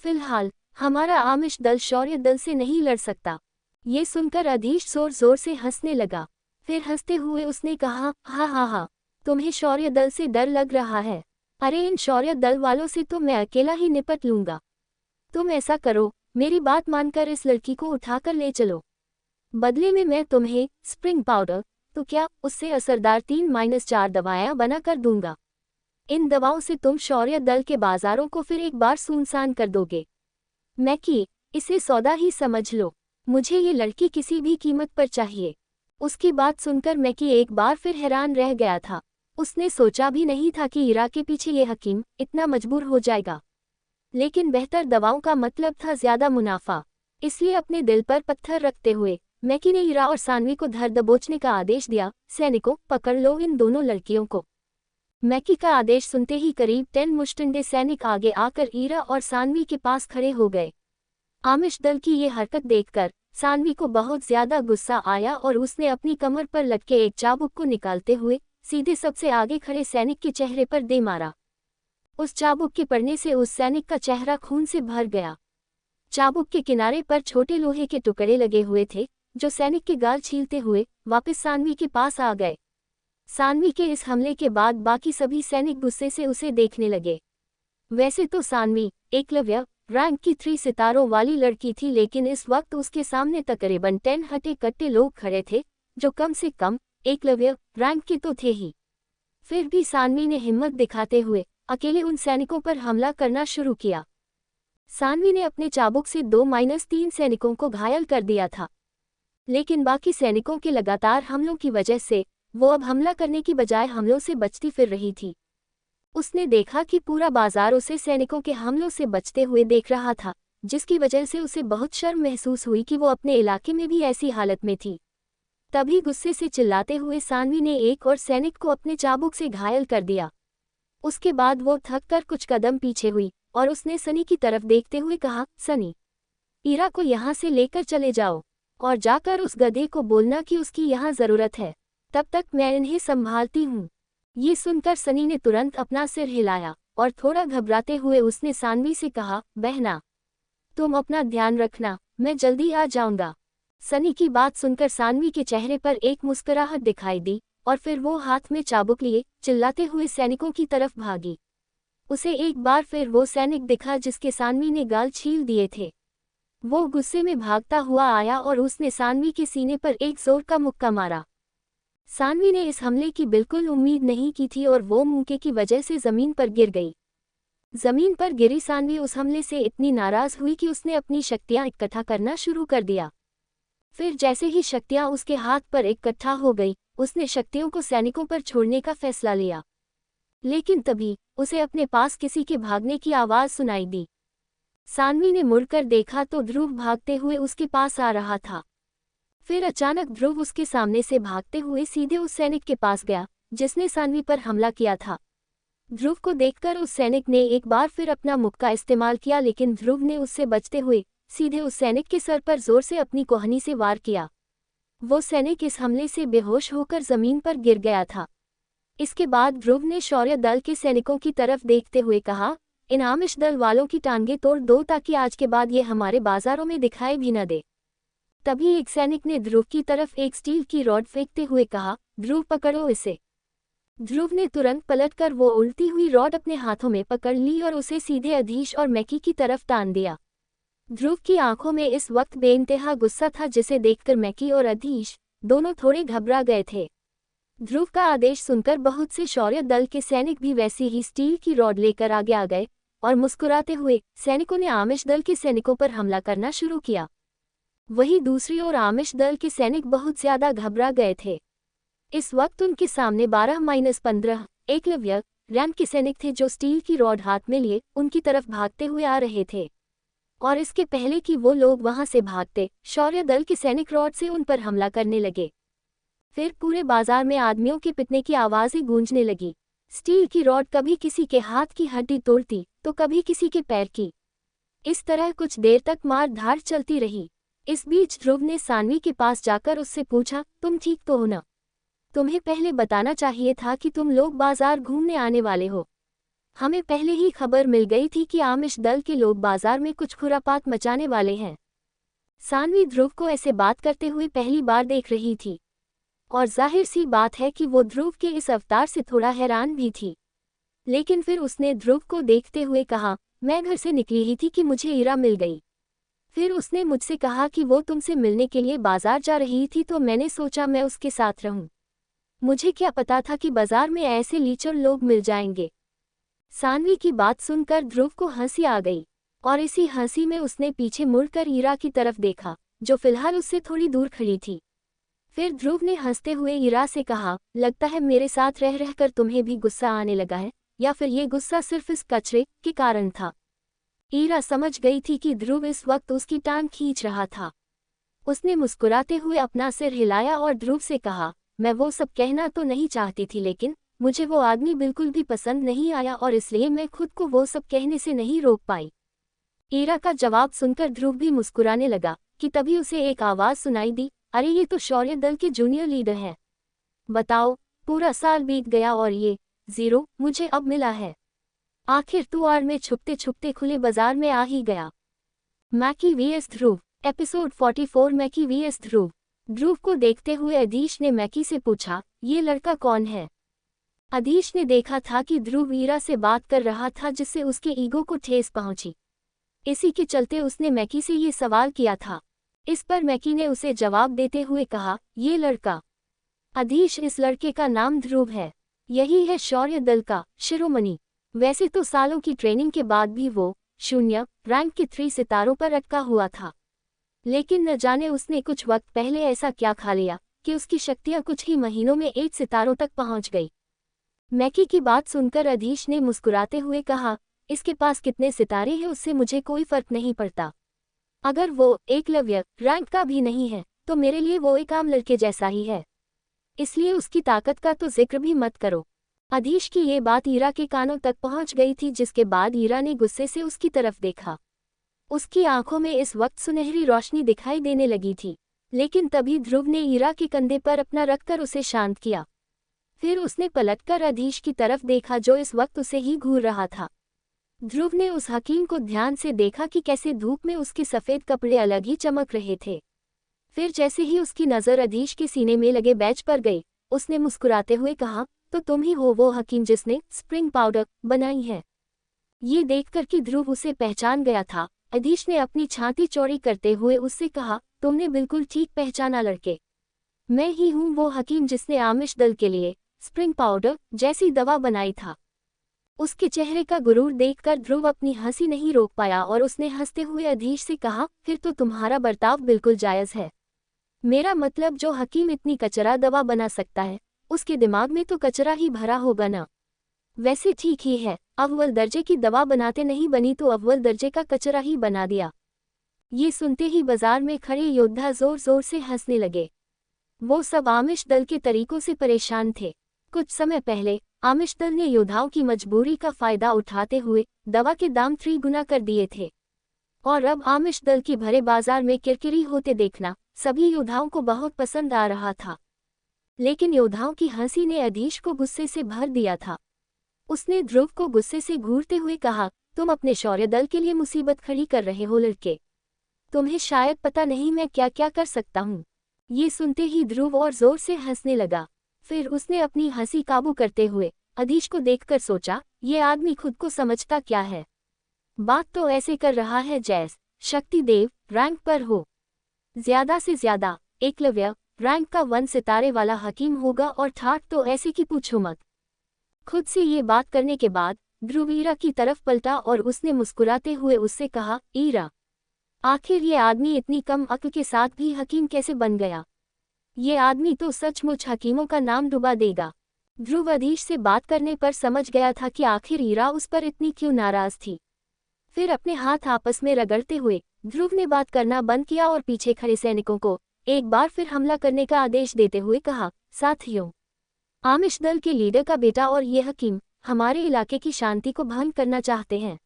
A: फिलहाल हमारा आमिश दल शौर्य दल से नहीं लड़ सकता। ये सुनकर अधीश जोर जोर से हंसने लगा। फिर हंसते हुए उसने कहा, हा हा हा, तुम्हें शौर्य दल से डर लग रहा है? अरे इन शौर्य दल वालों से तो मैं अकेला ही निपट लूंगा। तुम ऐसा करो, मेरी बात मानकर इस लड़की को उठाकर ले चलो। बदले में मैं तुम्हें स्प्रिंग पाउडर तो क्या उससे असरदार 3-4 दवाएं बनाकर दूंगा। इन दवाओं से तुम शौर्य दल के बाजारों को फिर एक बार सुनसान कर दोगे। मैकी, इसे सौदा ही समझ लो। मुझे ये लड़की किसी भी कीमत पर चाहिए। उसकी बात सुनकर मैकी एक बार फिर हैरान रह गया था। उसने सोचा भी नहीं था कि ईरा के पीछे ये हकीम इतना मजबूर हो जाएगा। लेकिन बेहतर दवाओं का मतलब था ज्यादा मुनाफा। इसलिए अपने दिल पर पत्थर रखते हुए मैकी ने ईरा और सानवी को धर दबोचने का आदेश दिया। सैनिकों, पकड़ लो इन दोनों लड़कियों को। मैकी का आदेश सुनते ही करीब 10 मुश्तंडे सैनिक आगे आकर ईरा और सानवी के पास खड़े हो गए। आमिश दल की ये हरकत देखकर सानवी को बहुत ज्यादा गुस्सा आया और उसने अपनी कमर पर लटके एक चाबुक को निकालते हुए सीधे सबसे आगे खड़े सैनिक के चेहरे पर दे मारा। उस चाबुक के पड़ने से उस सैनिक का चेहरा खून से भर गया। चाबुक के किनारे पर छोटे लोहे के टुकड़े लगे हुए थे जो सैनिक के गाल छीलते हुए वापस सानवी के पास आ गए। सानवी के इस हमले के बाद बाकी सभी सैनिक गुस्से से उसे देखने लगे। वैसे तो सानवी एकलव्य रैंक की 3 सितारों वाली लड़की थी, लेकिन इस वक्त उसके सामने तकरीबन 10 हटे कट्टे लोग खड़े थे जो कम से कम एकलव्य रैंक के तो थे ही। फिर भी सानवी ने हिम्मत दिखाते हुए अकेले उन सैनिकों पर हमला करना शुरू किया। सानवी ने अपने चाबुक से 2-3 सैनिकों को घायल कर दिया था, लेकिन बाकी सैनिकों के लगातार हमलों की वजह से वो अब हमला करने की बजाय हमलों से बचती फिर रही थी। उसने देखा कि पूरा बाजार उसे सैनिकों के हमलों से बचते हुए देख रहा था, जिसकी वजह से उसे बहुत शर्म महसूस हुई कि वो अपने इलाके में भी ऐसी हालत में थी। तभी गुस्से से चिल्लाते हुए सानवी ने एक और सैनिक को अपने चाबुक से घायल कर दिया। उसके बाद वो थक कर कुछ कदम पीछे हुई और उसने सनी की तरफ देखते हुए कहा, सनी, ईरा को यहाँ से लेकर चले जाओ और जाकर उस गधे को बोलना कि उसकी यहाँ ज़रूरत है। तब तक मैं इन्हें संभालती हूँ। ये सुनकर सनी ने तुरंत अपना सिर हिलाया और थोड़ा घबराते हुए उसने सानवी से कहा, बहना, तुम अपना ध्यान रखना, मैं जल्दी आ जाऊंगा। सनी की बात सुनकर सानवी के चेहरे पर एक मुस्कुराहट दिखाई दी और फिर वो हाथ में चाबुक लिए चिल्लाते हुए सैनिकों की तरफ भागी। उसे एक बार फिर वो सैनिक दिखा जिसके सानवी ने गाल छील दिए थे। वो गुस्से में भागता हुआ आया और उसने सानवी के सीने पर एक जोर का मुक्का मारा। सानवी ने इस हमले की बिल्कुल उम्मीद नहीं की थी और वो मुक्के की वजह से जमीन पर गिर गई। जमीन पर गिरी सानवी उस हमले से इतनी नाराज हुई कि उसने अपनी शक्तियां इकट्ठा करना शुरू कर दिया। फिर जैसे ही शक्तियां उसके हाथ पर इकट्ठा हो गई, उसने शक्तियों को सैनिकों पर छोड़ने का फैसला लिया। लेकिन तभी उसे अपने पास किसी के भागने की आवाज सुनाई दी। सानवी ने मुड़कर देखा तो ध्रुव भागते हुए उसके पास आ रहा था। फिर अचानक ध्रुव उसके सामने से भागते हुए सीधे उस सैनिक के पास गया जिसने सानवी पर हमला किया था। ध्रुव को देखकर उस सैनिक ने एक बार फिर अपना मुक्का इस्तेमाल किया, लेकिन ध्रुव ने उससे बचते हुए सीधे उस सैनिक के सर पर जोर से अपनी कोहनी से वार किया। वो सैनिक इस हमले से बेहोश होकर जमीन पर गिर गया था। इसके बाद ध्रुव ने शौर्य दल के सैनिकों की तरफ देखते हुए कहा, इन आमिष दल वालों की टांगें तोड़ दो ताकि आज के बाद ये हमारे बाजारों में दिखाई भी न दे। तभी एक सैनिक ने ध्रुव की तरफ एक स्टील की रॉड फेंकते हुए कहा, ध्रुव पकड़ो इसे। ध्रुव ने तुरंत पलटकर वो उल्टी हुई रॉड अपने हाथों में पकड़ ली और उसे सीधे अधीश और मैकी की तरफ तान दिया। ध्रुव की आंखों में इस वक्त बेइंतहा गुस्सा था जिसे देखकर मैकी और अधीश दोनों थोड़े घबरा गए थे। ध्रुव का आदेश सुनकर बहुत से शौर्य दल के सैनिक भी वैसी ही स्टील की रॉड लेकर आगे आ गए और मुस्कुराते हुए सैनिकों ने आमिष दल के सैनिकों पर हमला करना शुरू किया। वहीं दूसरी ओर आमिष दल के सैनिक बहुत ज्यादा घबरा गए थे। इस वक्त उनके सामने 12-15 एकलव्य रैंक के सैनिक थे जो स्टील की रॉड हाथ में लिए उनकी तरफ भागते हुए आ रहे थे। और इसके पहले कि वो लोग वहां से भागते, शौर्य दल के सैनिक रॉड से उन पर हमला करने लगे। फिर पूरे बाजार में आदमियों के पिटने की आवाजें गूंजने लगी। स्टील की रॉड कभी किसी के हाथ की हड्डी तोड़ती तो कभी किसी के पैर की। इस तरह कुछ देर तक मार धाड़ चलती रही। इस बीच ध्रुव ने सानवी के पास जाकर उससे पूछा, तुम ठीक तो हो ना? तुम्हें पहले बताना चाहिए था कि तुम लोग बाजार घूमने आने वाले हो। हमें पहले ही खबर मिल गई थी कि आमिष दल के लोग बाजार में कुछ खुरापात मचाने वाले हैं। सानवी ध्रुव को ऐसे बात करते हुए पहली बार देख रही थी और जाहिर सी बात है कि वो ध्रुव के इस अवतार से थोड़ा हैरान भी थी। लेकिन फिर उसने ध्रुव को देखते हुए कहा, मैं घर से निकली ही थी कि मुझे ईरा मिल गई। फिर उसने मुझसे कहा कि वो तुमसे मिलने के लिए बाजार जा रही थी तो मैंने सोचा मैं उसके साथ रहूं। मुझे क्या पता था कि बाजार में ऐसे लीचड़ लोग मिल जाएंगे। सानवी की बात सुनकर ध्रुव को हंसी आ गई और इसी हंसी में उसने पीछे मुड़कर ईरा की तरफ देखा जो फिलहाल उससे थोड़ी दूर खड़ी थी। फिर ध्रुव ने हंसते हुए ईरा से कहा, लगता है मेरे साथ रह रहकर तुम्हें भी गुस्सा आने लगा है, या फिर ये गुस्सा सिर्फ इस कचरे के कारण था। ईरा समझ गई थी कि ध्रुव इस वक्त उसकी टांग खींच रहा था। उसने मुस्कुराते हुए अपना सिर हिलाया और ध्रुव से कहा, मैं वो सब कहना तो नहीं चाहती थी, लेकिन मुझे वो आदमी बिल्कुल भी पसंद नहीं आया और इसलिए मैं खुद को वो सब कहने से नहीं रोक पाई। ईरा का जवाब सुनकर ध्रुव भी मुस्कुराने लगा कि तभी उसे एक आवाज सुनाई दी, अरे ये तो शौर्य दल के जूनियर लीडर हैं। बताओ, पूरा साल बीत गया और ये जीरो मुझे अब मिला है। आखिर तू आड़ में छुपते छुपते खुले बाजार में आ ही गया। मैकी वीएस ध्रुव, एपिसोड 44। मैकी वीएस ध्रुव। ध्रुव को देखते हुए अधीश ने मैकी से पूछा, ये लड़का कौन है? अधीश ने देखा था कि ध्रुव ईरा से बात कर रहा था जिससे उसके ईगो को ठेस पहुंची। इसी के चलते उसने मैकी से ये सवाल किया था। इस पर मैकी ने उसे जवाब देते हुए कहा, ये लड़का अधीश, इस लड़के का नाम ध्रुव है। यही है शौर्य दल का शिरोमणि। वैसे तो सालों की ट्रेनिंग के बाद भी वो 0 रैंक के 3 सितारों पर अटका हुआ था, लेकिन न जाने उसने कुछ वक्त पहले ऐसा क्या खा लिया कि उसकी शक्तियां कुछ ही महीनों में 8 सितारों तक पहुंच गई। मैकी की बात सुनकर अधीश ने मुस्कुराते हुए कहा, इसके पास कितने सितारे हैं उससे मुझे कोई फर्क नहीं पड़ता। अगर वो एकलव्य रैंक का भी नहीं है तो मेरे लिए वो एक आम लड़के जैसा ही है, इसलिए उसकी ताकत का तो जिक्र भी मत करो। अधीश की ये बात ईरा के कानों तक पहुंच गई थी, जिसके बाद ईरा ने गुस्से से उसकी तरफ देखा। उसकी आंखों में इस वक्त सुनहरी रोशनी दिखाई देने लगी थी, लेकिन तभी ध्रुव ने ईरा के कंधे पर अपना रखकर उसे शांत किया। फिर उसने पलटकर अधीश की तरफ देखा जो इस वक्त उसे ही घूर रहा था। ध्रुव ने उस हकीम को ध्यान से देखा कि कैसे धूप में उसके सफ़ेद कपड़े अलग ही चमक रहे थे। फिर जैसे ही उसकी नज़र अधीश के सीने में लगे बैज पर गई, उसने मुस्कुराते हुए कहा, तो तुम ही हो वो हकीम जिसने स्प्रिंग पाउडर बनाई है। ये देखकर कि ध्रुव उसे पहचान गया था, अधीश ने अपनी छाती चौड़ी करते हुए उससे कहा, तुमने बिल्कुल ठीक पहचाना लड़के। मैं ही हूँ वो हकीम जिसने आमिश दल के लिए स्प्रिंग पाउडर जैसी दवा बनाई था। उसके चेहरे का गुरूर देखकर ध्रुव अपनी हंसी नहीं रोक पाया और उसने हंसते हुए अधीश से कहा, फिर तो तुम्हारा बर्ताव बिल्कुल जायज़ है। मेरा मतलब जो हकीम इतनी कचरा दवा बना सकता है, उसके दिमाग में तो कचरा ही भरा होगा ना। वैसे ठीक ही है, अव्वल दर्जे की दवा बनाते नहीं बनी तो अव्वल दर्जे का कचरा ही बना दिया। ये सुनते ही बाजार में खड़े योद्धा जोर जोर से हंसने लगे। वो सब आमिश दल के तरीकों से परेशान थे। कुछ समय पहले आमिश दल ने योद्धाओं की मजबूरी का फायदा उठाते हुए दवा के दाम 3 गुना कर दिए थे, और अब आमिश दल की भरे बाजार में किरकिरी होते देखना सभी योद्धाओं को बहुत पसंद आ रहा था। लेकिन योद्धाओं की हंसी ने अधीश को गुस्से से भर दिया था। उसने ध्रुव को गुस्से से घूरते हुए कहा, तुम अपने शौर्य दल के लिए मुसीबत खड़ी कर रहे हो लड़के। तुम्हें शायद पता नहीं मैं क्या क्या कर सकता हूँ। ये सुनते ही ध्रुव और जोर से हंसने लगा। फिर उसने अपनी हंसी काबू करते हुए अधीश को देखकर सोचा, ये आदमी खुद को समझता क्या है। बात तो ऐसे कर रहा है जैसे शक्तिदेव रैंक पर हो। ज्यादा से ज्यादा एकलव्य रैंक का 1 सितारे वाला हकीम होगा, और ठाठ तो ऐसे की पूछो मत। खुद से ये बात करने के बाद ध्रुव ईरा की तरफ पलटा और उसने मुस्कुराते हुए उससे कहा, ईरा, आखिर ये आदमी इतनी कम अक्ल के साथ भी हकीम कैसे बन गया। ये आदमी तो सचमुच हकीमों का नाम डुबा देगा। ध्रुव अधीश से बात करने पर समझ गया था कि आखिर ईरा उस पर इतनी क्यों नाराज थी। फिर अपने हाथ आपस में रगड़ते हुए ध्रुव ने बात करना बंद किया और पीछे खड़े सैनिकों को एक बार फिर हमला करने का आदेश देते हुए कहा, साथियों, आमिश दल के लीडर का बेटा और ये हकीम हमारे इलाके की शांति को भंग करना चाहते हैं।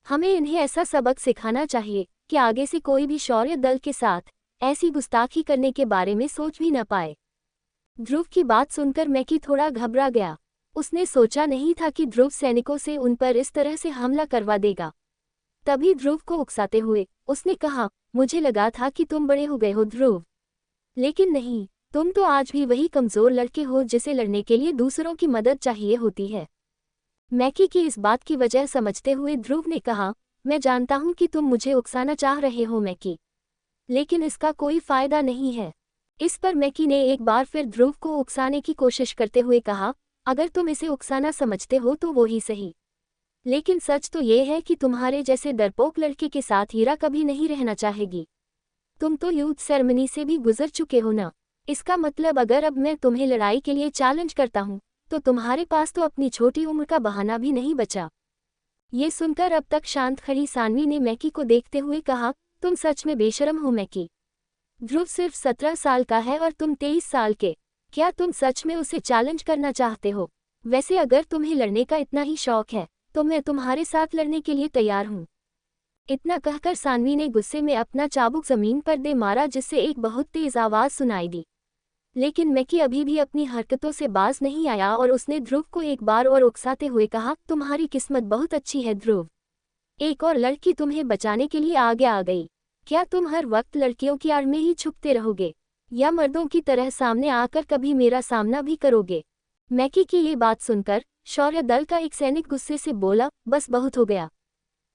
A: हमें इन्हें ऐसा सबक सिखाना चाहिए कि आगे से कोई भी शौर्य दल के साथ ऐसी गुस्ताखी करने के बारे में सोच भी न पाए। ध्रुव की बात सुनकर मैकी थोड़ा घबरा गया। उसने सोचा नहीं था कि ध्रुव सैनिकों से उन पर इस तरह से हमला करवा देगा। तभी ध्रुव को उकसाते हुए उसने कहा, मुझे लगा था कि तुम बड़े हो गए हो ध्रुव, लेकिन नहीं, तुम तो आज भी वही कमजोर लड़के हो जिसे लड़ने के लिए दूसरों की मदद चाहिए होती है। मैकी की इस बात की वजह समझते हुए ध्रुव ने कहा, मैं जानता हूं कि तुम मुझे उकसाना चाह रहे हो मैकी, लेकिन इसका कोई फायदा नहीं है। इस पर मैकी ने एक बार फिर ध्रुव को उकसाने की कोशिश करते हुए कहा, अगर तुम इसे उकसाना समझते हो तो वो ही सही, लेकिन सच तो ये है कि तुम्हारे जैसे डरपोक लड़के के साथ हीरा कभी नहीं रहना चाहेगी। तुम तो यूथ सेरेमनी से भी गुजर चुके हो ना। इसका मतलब अगर अब मैं तुम्हें लड़ाई के लिए चैलेंज करता हूँ तो तुम्हारे पास तो अपनी छोटी उम्र का बहाना भी नहीं बचा। ये सुनकर अब तक शांत खड़ी सानवी ने मैकी को देखते हुए कहा, तुम सच में बेशरम हो मैकी। ध्रुव सिर्फ 17 साल का है और तुम 23 साल के। क्या तुम सच में उसे चैलेंज करना चाहते हो? वैसे अगर तुम्हें लड़ने का इतना ही शौक है तो मैं तुम्हारे साथ लड़ने के लिए तैयार हूँ। इतना कहकर सानवी ने गुस्से में अपना चाबुक जमीन पर दे मारा, जिससे एक बहुत तेज आवाज सुनाई दी। लेकिन मैकी अभी भी अपनी हरकतों से बाज नहीं आया और उसने ध्रुव को एक बार और उकसाते हुए कहा, तुम्हारी किस्मत बहुत अच्छी है ध्रुव, एक और लड़की तुम्हें बचाने के लिए आगे आ गई। क्या तुम हर वक्त लड़कियों की आड़ में ही छुपते रहोगे या मर्दों की तरह सामने आकर कभी मेरा सामना भी करोगे? मैकी की ये बात सुनकर शौर्य दल का एक सैनिक गुस्से से बोला, बस बहुत हो गया।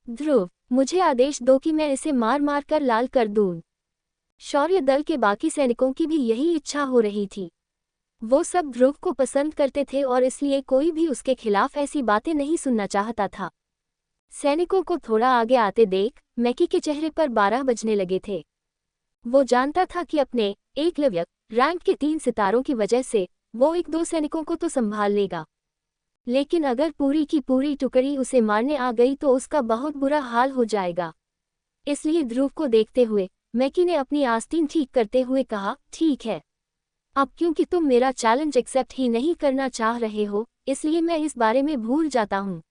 A: ध्रुव, मुझे आदेश दो कि मैं इसे मार मार कर लाल कर दूं। शौर्य दल के बाकी सैनिकों की भी यही इच्छा हो रही थी। वो सब ध्रुव को पसंद करते थे और इसलिए कोई भी उसके खिलाफ ऐसी बातें नहीं सुनना चाहता था। सैनिकों को थोड़ा आगे आते देख मैकी के चेहरे पर 12 बजने लगे थे। वो जानता था कि अपने एकलव्य रैंक के 3 सितारों की वजह से वो 1-2 सैनिकों को तो संभाल लेगा, लेकिन अगर पूरी की पूरी टुकड़ी उसे मारने आ गई तो उसका बहुत बुरा हाल हो जाएगा। इसलिए ध्रुव को देखते हुए मैकी ने अपनी आस्तीन ठीक करते हुए कहा, ठीक है, अब क्योंकि तुम मेरा चैलेंज एक्सेप्ट ही नहीं करना चाह रहे हो इसलिए मैं इस बारे में भूल जाता हूँ।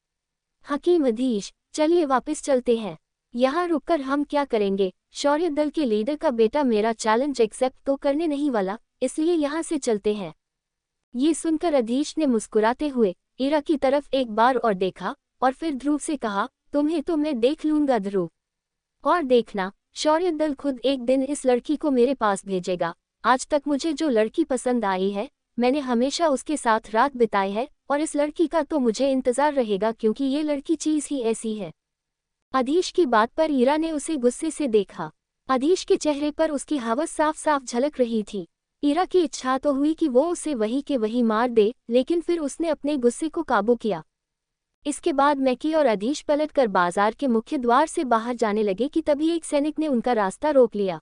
A: हकीम अधीश, चलिए वापस चलते हैं। यहाँ रुककर हम क्या करेंगे? शौर्य दल के लीडर का बेटा मेरा चैलेंज एक्सेप्ट तो करने नहीं वाला, इसलिए यहाँ से चलते हैं। ये सुनकर अधीश ने मुस्कुराते हुए ईरा की तरफ एक बार और देखा और फिर ध्रुव से कहा, तुम्हें तो मैं देख लूंगा ध्रुव। और देखना, शौर्य दल खुद एक दिन इस लड़की को मेरे पास भेजेगा। आज तक मुझे जो लड़की पसंद आई है, मैंने हमेशा उसके साथ रात बिताई है और इस लड़की का तो मुझे इंतजार रहेगा क्योंकि ये लड़की चीज ही ऐसी है। अधीश की बात पर ईरा ने उसे गुस्से से देखा। अधीश के चेहरे पर उसकी हवस साफ साफ झलक रही थी। ईरा की इच्छा तो हुई कि वो उसे वही के वही मार दे, लेकिन फिर उसने अपने गुस्से को काबू किया। इसके बाद मैकी और अधीश पलटकर बाजार के मुख्य द्वार से बाहर जाने लगे कि तभी एक सैनिक ने उनका रास्ता रोक लिया।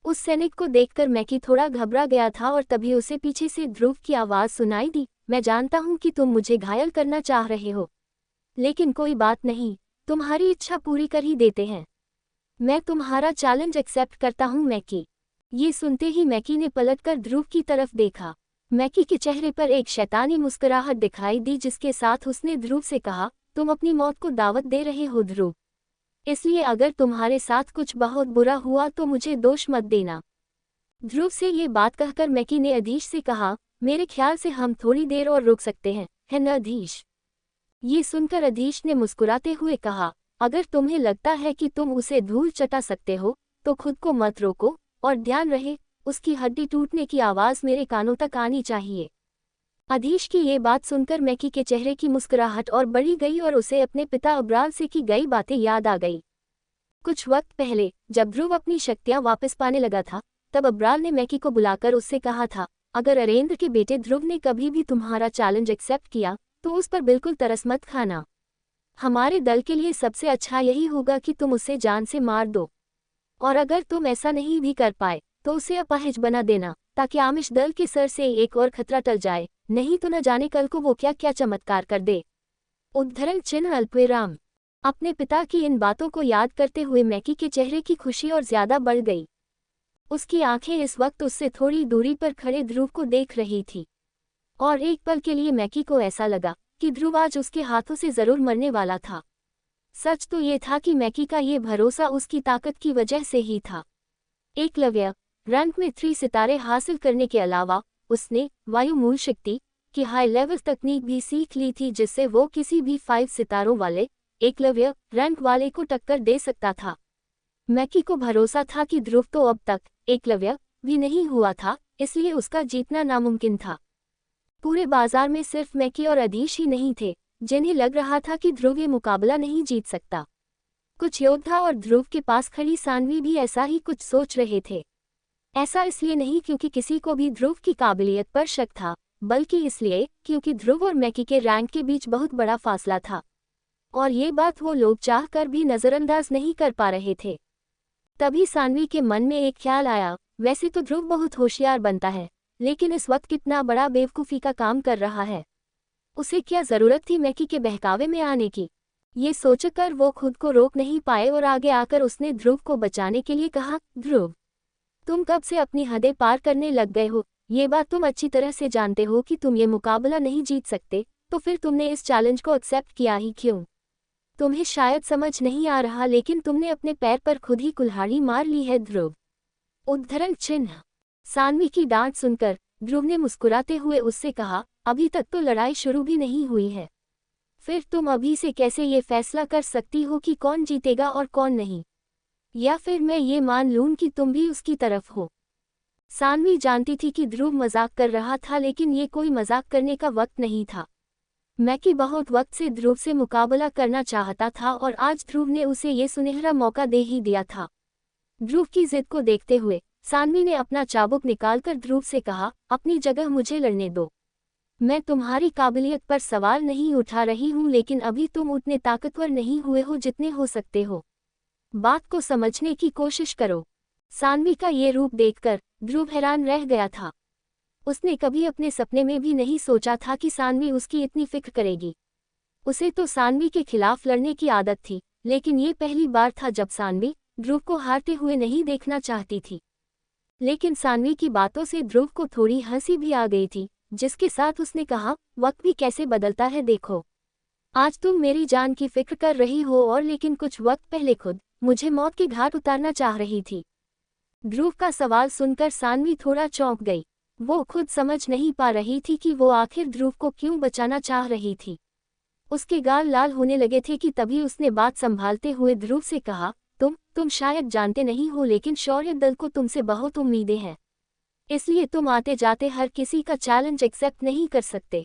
A: उस सैनिक को देखकर मैकी थोड़ा घबरा गया था और तभी उसे पीछे से ध्रुव की आवाज सुनाई दी, मैं जानता हूं कि तुम मुझे घायल करना चाह रहे हो, लेकिन कोई बात नहीं, तुम्हारी इच्छा पूरी कर ही देते हैं। मैं तुम्हारा चैलेंज एक्सेप्ट करता हूं मैकी। ये सुनते ही मैकी ने पलटकर ध्रुव की तरफ देखा। मैकी के चेहरे पर एक शैतानी मुस्कुराहट दिखाई दी जिसके साथ उसने ध्रुव से कहा, तुम अपनी मौत को दावत दे रहे हो ध्रुव, इसलिए अगर तुम्हारे साथ कुछ बहुत बुरा हुआ तो मुझे दोष मत देना। ध्रुव से ये बात कहकर मैकी ने अधीश से कहा, मेरे ख्याल से हम थोड़ी देर और रुक सकते हैं, है न अधीश? ये सुनकर अधीश ने मुस्कुराते हुए कहा, अगर तुम्हें लगता है कि तुम उसे धूल चटा सकते हो तो खुद को मत रोको, और ध्यान रहे उसकी हड्डी टूटने की आवाज़ मेरे कानों तक आनी चाहिए। अधीश की ये बात सुनकर मैकी के चेहरे की मुस्कुराहट और बढ़ी गई और उसे अपने पिता अब्राल से की गई बातें याद आ गई। कुछ वक्त पहले जब ध्रुव अपनी शक्तियां वापस पाने लगा था, तब अब्राल ने मैकी को बुलाकर उससे कहा था, अगर अरेंद्र के बेटे ध्रुव ने कभी भी तुम्हारा चैलेंज एक्सेप्ट किया तो उस पर बिल्कुल तरस मत खाना। हमारे दल के लिए सबसे अच्छा यही होगा कि तुम उसे जान से मार दो, और अगर तुम ऐसा नहीं भी कर पाए तो उसे अपाहिज बना देना, ताकि आमिष दल के सर से एक और खतरा टल जाए, नहीं तो न जाने कल को वो क्या क्या चमत्कार कर दे। उद्धरण चिन्ह अल्पविराम। अपने पिता की इन बातों को याद करते हुए मैकी के चेहरे की खुशी और ज्यादा बढ़ गई। उसकी आंखें इस वक्त उससे थोड़ी दूरी पर खड़े ध्रुव को देख रही थी, और एक पल के लिए मैकी को ऐसा लगा कि ध्रुव आज उसके हाथों से जरूर मरने वाला था। सच तो ये था कि मैकी का ये भरोसा उसकी ताकत की वजह से ही था। एकलव्य रैंक में 3 सितारे हासिल करने के अलावा उसने वायु मूल शक्ति की हाई लेवल तकनीक भी सीख ली थी, जिससे वो किसी भी 5 सितारों वाले एकलव्य रैंक वाले को टक्कर दे सकता था। मैकी को भरोसा था कि ध्रुव तो अब तक एकलव्य भी नहीं हुआ था, इसलिए उसका जीतना नामुमकिन था। पूरे बाजार में सिर्फ मैकी और अधीश ही नहीं थे जिन्हें लग रहा था कि ध्रुव ये मुकाबला नहीं जीत सकता। कुछ योद्धा और ध्रुव के पास खड़ी सानवी भी ऐसा ही कुछ सोच रहे थे। ऐसा इसलिए नहीं क्योंकि किसी को भी ध्रुव की काबिलियत पर शक था, बल्कि इसलिए क्योंकि ध्रुव और मैकी के रैंक के बीच बहुत बड़ा फासला था, और ये बात वो लोग चाहकर भी नज़रअंदाज नहीं कर पा रहे थे। तभी सानवी के मन में एक ख्याल आया, वैसे तो ध्रुव बहुत होशियार बनता है, लेकिन इस वक्त कितना बड़ा बेवकूफ़ी का काम कर रहा है। उसे क्या ज़रूरत थी मैकी के बहकावे में आने की? ये सोचकर वो खुद को रोक नहीं पाए और आगे आकर उसने ध्रुव को बचाने के लिए कहा, ध्रुव, तुम कब से अपनी हदें पार करने लग गए हो? ये बात तुम अच्छी तरह से जानते हो कि तुम ये मुकाबला नहीं जीत सकते, तो फिर तुमने इस चैलेंज को एक्सेप्ट किया ही क्यों? तुम्हें शायद समझ नहीं आ रहा, लेकिन तुमने अपने पैर पर खुद ही कुल्हाड़ी मार ली है ध्रुव। उद्धरण चिन्ह। सानवी की डांट सुनकर ध्रुव ने मुस्कुराते हुए उससे कहा, अभी तक तो लड़ाई शुरू भी नहीं हुई है, फिर तुम अभी से कैसे ये फैसला कर सकती हो कि कौन जीतेगा और कौन नहीं? या फिर मैं ये मान लूं कि तुम भी उसकी तरफ हो? सानवी जानती थी कि ध्रुव मजाक कर रहा था, लेकिन ये कोई मजाक करने का वक्त नहीं था। मैकी बहुत वक्त से ध्रुव से मुकाबला करना चाहता था और आज ध्रुव ने उसे ये सुनहरा मौका दे ही दिया था। ध्रुव की जिद को देखते हुए सानवी ने अपना चाबुक निकालकर ध्रुव से कहा, अपनी जगह मुझे लड़ने दो। मैं तुम्हारी काबिलियत पर सवाल नहीं उठा रही हूँ, लेकिन अभी तुम उतने ताकतवर नहीं हुए हो जितने हो सकते हो। बात को समझने की कोशिश करो। सानवी का ये रूप देखकर ध्रुव हैरान रह गया था। उसने कभी अपने सपने में भी नहीं सोचा था कि सानवी उसकी इतनी फिक्र करेगी। उसे तो सानवी के खिलाफ लड़ने की आदत थी, लेकिन ये पहली बार था जब सानवी ध्रुव को हारते हुए नहीं देखना चाहती थी। लेकिन सानवी की बातों से ध्रुव को थोड़ी हंसी भी आ गई थी, जिसके साथ उसने कहा, वक्त भी कैसे बदलता है देखो। आज तुम मेरी जान की फिक्र कर रही हो और लेकिन कुछ वक्त पहले खुद मुझे मौत के घाट उतारना चाह रही थी। ध्रुव का सवाल सुनकर सानवी थोड़ा चौंक गई। वो खुद समझ नहीं पा रही थी कि वो आखिर ध्रुव को क्यों बचाना चाह रही थी। उसके गाल लाल होने लगे थे कि तभी उसने बात संभालते हुए ध्रुव से कहा, तुम शायद जानते नहीं हो लेकिन शौर्य दल को तुमसे बहुत उम्मीदें हैं। इसलिए तुम आते जाते हर किसी का चैलेंज एक्सेप्ट नहीं कर सकते।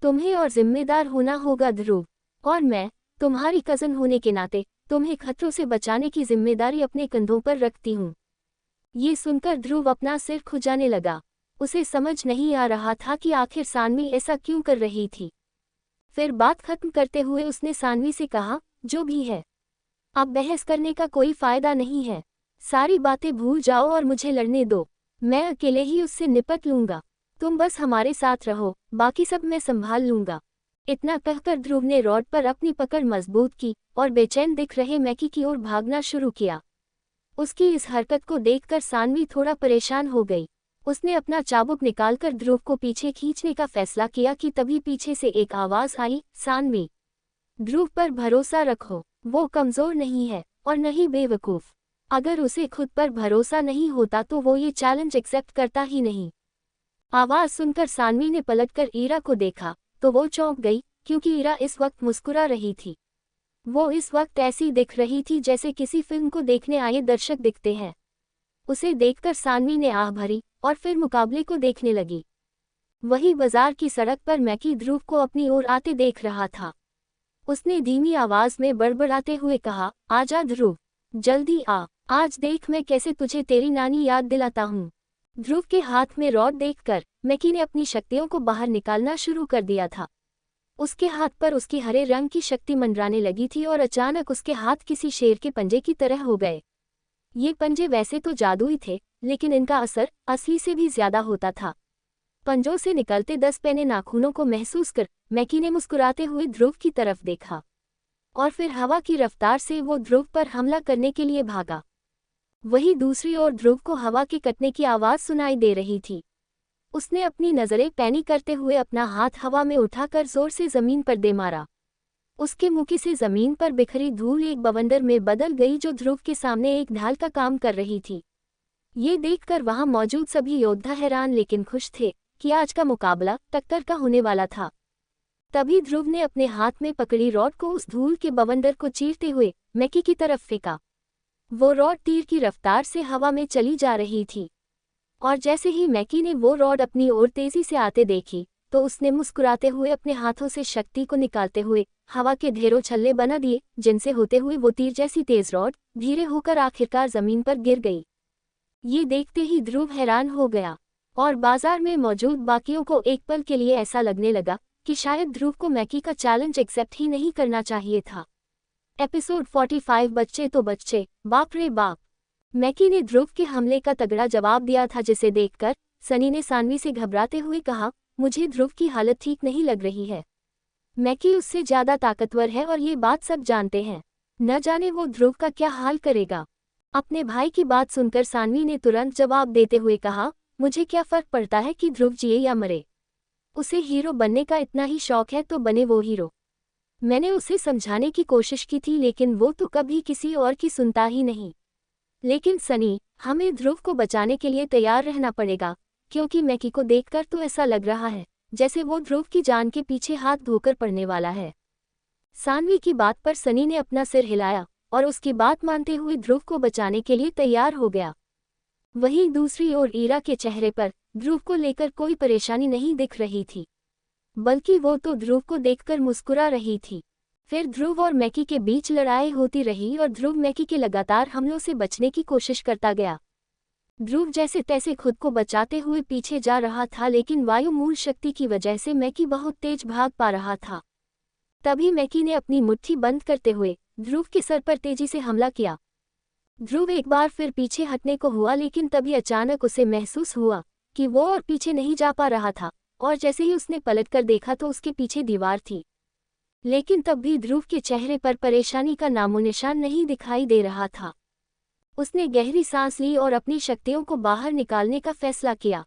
A: तुम्हें और जिम्मेदार होना होगा ध्रुव। और मैं, तुम्हारी कज़न होने के नाते, तुम्हें खतरों से बचाने की जिम्मेदारी अपने कंधों पर रखती हूँ। ये सुनकर ध्रुव अपना सिर खुजाने लगा। उसे समझ नहीं आ रहा था कि आखिर सानवी ऐसा क्यों कर रही थी। फिर बात खत्म करते हुए उसने सानवी से कहा, जो भी है, अब बहस करने का कोई फायदा नहीं है। सारी बातें भूल जाओ और मुझे लड़ने दो। मैं अकेले ही उससे निपट लूंगा। तुम बस हमारे साथ रहो, बाकी सब मैं संभाल लूंगा। इतना कहकर ध्रुव ने रॉड पर अपनी पकड़ मजबूत की और बेचैन दिख रहे मैकी की ओर भागना शुरू किया। उसकी इस हरकत को देखकर सानवी थोड़ा परेशान हो गई। उसने अपना चाबुक निकालकर ध्रुव को पीछे खींचने का फैसला किया कि तभी पीछे से एक आवाज आई, सानवी, ध्रुव पर भरोसा रखो। वो कमजोर नहीं है और नहीं बेवकूफ। अगर उसे खुद पर भरोसा नहीं होता तो वो ये चैलेंज एक्सेप्ट करता ही नहीं। आवाज सुनकर सानवी ने पलटकर ईरा को देखा तो वो चौंक गई, क्योंकि ईरा इस वक्त मुस्कुरा रही थी। वो इस वक्त ऐसी दिख रही थी जैसे किसी फिल्म को देखने आए दर्शक दिखते हैं। उसे देखकर सानवी ने आह भरी और फिर मुकाबले को देखने लगी। वही बाजार की सड़क पर मैकी ध्रुव को अपनी ओर आते देख रहा था। उसने धीमी आवाज में बड़बड़ाते हुए कहा, आजा ध्रुव, जल्दी आ, आज देख मैं कैसे तुझे तेरी नानी याद दिलाता हूँ। ध्रुव के हाथ में रॉड देखकर मैकी ने अपनी शक्तियों को बाहर निकालना शुरू कर दिया था। उसके हाथ पर उसकी हरे रंग की शक्ति मंडराने लगी थी और अचानक उसके हाथ किसी शेर के पंजे की तरह हो गए। ये पंजे वैसे तो जादुई थे, लेकिन इनका असर असली से भी ज्यादा होता था। पंजों से निकलते 10 पैने नाखूनों को महसूस कर मैकी ने मुस्कुराते हुए ध्रुव की तरफ देखा और फिर हवा की रफ्तार से वो ध्रुव पर हमला करने के लिए भागा। वहीं दूसरी ओर ध्रुव को हवा के कटने की आवाज सुनाई दे रही थी। उसने अपनी नजरें पैनी करते हुए अपना हाथ हवा में उठाकर जोर से जमीन पर दे मारा। उसके मुक्की से जमीन पर बिखरी धूल एक बवंडर में बदल गई जो ध्रुव के सामने एक ढाल का काम कर रही थी। ये देखकर वहां मौजूद सभी योद्धा हैरान लेकिन खुश थे कि आज का मुकाबला टक्कर का होने वाला था। तभी ध्रुव ने अपने हाथ में पकड़ी रॉड को उस धूल के बवंडर को चीरते हुए मैकी की तरफ फेंका। वो रॉड तीर की रफ्तार से हवा में चली जा रही थी और जैसे ही मैकी ने वो रॉड अपनी ओर तेजी से आते देखी तो उसने मुस्कुराते हुए अपने हाथों से शक्ति को निकालते हुए हवा के ढेरों छल्ले बना दिए, जिनसे होते हुए वो तीर जैसी तेज रॉड धीरे होकर आखिरकार जमीन पर गिर गई। ये देखते ही ध्रुव हैरान हो गया और बाजार में मौजूद बाकियों को एक पल के लिए ऐसा लगने लगा कि शायद ध्रुव को मैकी का चैलेंज एक्सेप्ट ही नहीं करना चाहिए था। एपिसोड 45 बच्चे तो बच्चे, बाप रे बाप। मैकी ने ध्रुव के हमले का तगड़ा जवाब दिया था, जिसे देखकर सनी ने सानवी से घबराते हुए कहा, मुझे ध्रुव की हालत ठीक नहीं लग रही है। मैकी उससे ज्यादा ताकतवर है और ये बात सब जानते हैं। न जाने वो ध्रुव का क्या हाल करेगा। अपने भाई की बात सुनकर सानवी ने तुरंत जवाब देते हुए कहा, मुझे क्या फर्क पड़ता है कि ध्रुव जिए या मरे। उसे हीरो बनने का इतना ही शौक है तो बने वो हीरो। मैंने उसे समझाने की कोशिश की थी लेकिन वो तो कभी किसी और की सुनता ही नहीं। लेकिन सनी, हमें ध्रुव को बचाने के लिए तैयार रहना पड़ेगा, क्योंकि मैकी को देखकर तो ऐसा लग रहा है जैसे वो ध्रुव की जान के पीछे हाथ धोकर पड़ने वाला है। सानवी की बात पर सनी ने अपना सिर हिलाया और उसकी बात मानते हुए ध्रुव को बचाने के लिए तैयार हो गया। वहीं दूसरी ओर ईरा के चेहरे पर ध्रुव को लेकर कोई परेशानी नहीं दिख रही थी, बल्कि वो तो ध्रुव को देखकर मुस्कुरा रही थी। फिर ध्रुव और मैकी के बीच लड़ाई होती रही और ध्रुव मैकी के लगातार हमलों से बचने की कोशिश करता गया। ध्रुव जैसे तैसे खुद को बचाते हुए पीछे जा रहा था, लेकिन वायु मूल शक्ति की वजह से मैकी बहुत तेज भाग पा रहा था। तभी मैकी ने अपनी मुट्ठी बंद करते हुए ध्रुव के सर पर तेजी से हमला किया। ध्रुव एक बार फिर पीछे हटने को हुआ, लेकिन तभी अचानक उसे महसूस हुआ कि वो और पीछे नहीं जा पा रहा था और जैसे ही उसने पलटकर देखा तो उसके पीछे दीवार थी। लेकिन तब भी ध्रुव के चेहरे पर परेशानी का नामोनिशान नहीं दिखाई दे रहा था। उसने गहरी सांस ली और अपनी शक्तियों को बाहर निकालने का फैसला किया।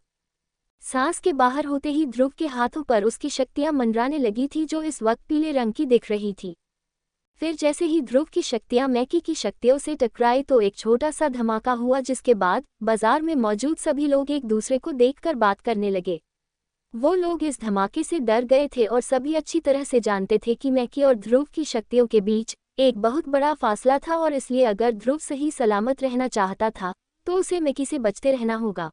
A: सांस के बाहर होते ही ध्रुव के हाथों पर उसकी शक्तियां मंडराने लगी थी, जो इस वक्त पीले रंग की दिख रही थी। फिर जैसे ही ध्रुव की शक्तियां मैकी की शक्तियों से टकराई तो एक छोटा सा धमाका हुआ, जिसके बाद बाजार में मौजूद सभी लोग एक दूसरे को देखकर बात करने लगे। वो लोग इस धमाके से डर गए थे और सभी अच्छी तरह से जानते थे कि मैकी और ध्रुव की शक्तियों के बीच एक बहुत बड़ा फासला था, और इसलिए अगर ध्रुव सही सलामत रहना चाहता था तो उसे मैकी से बचते रहना होगा,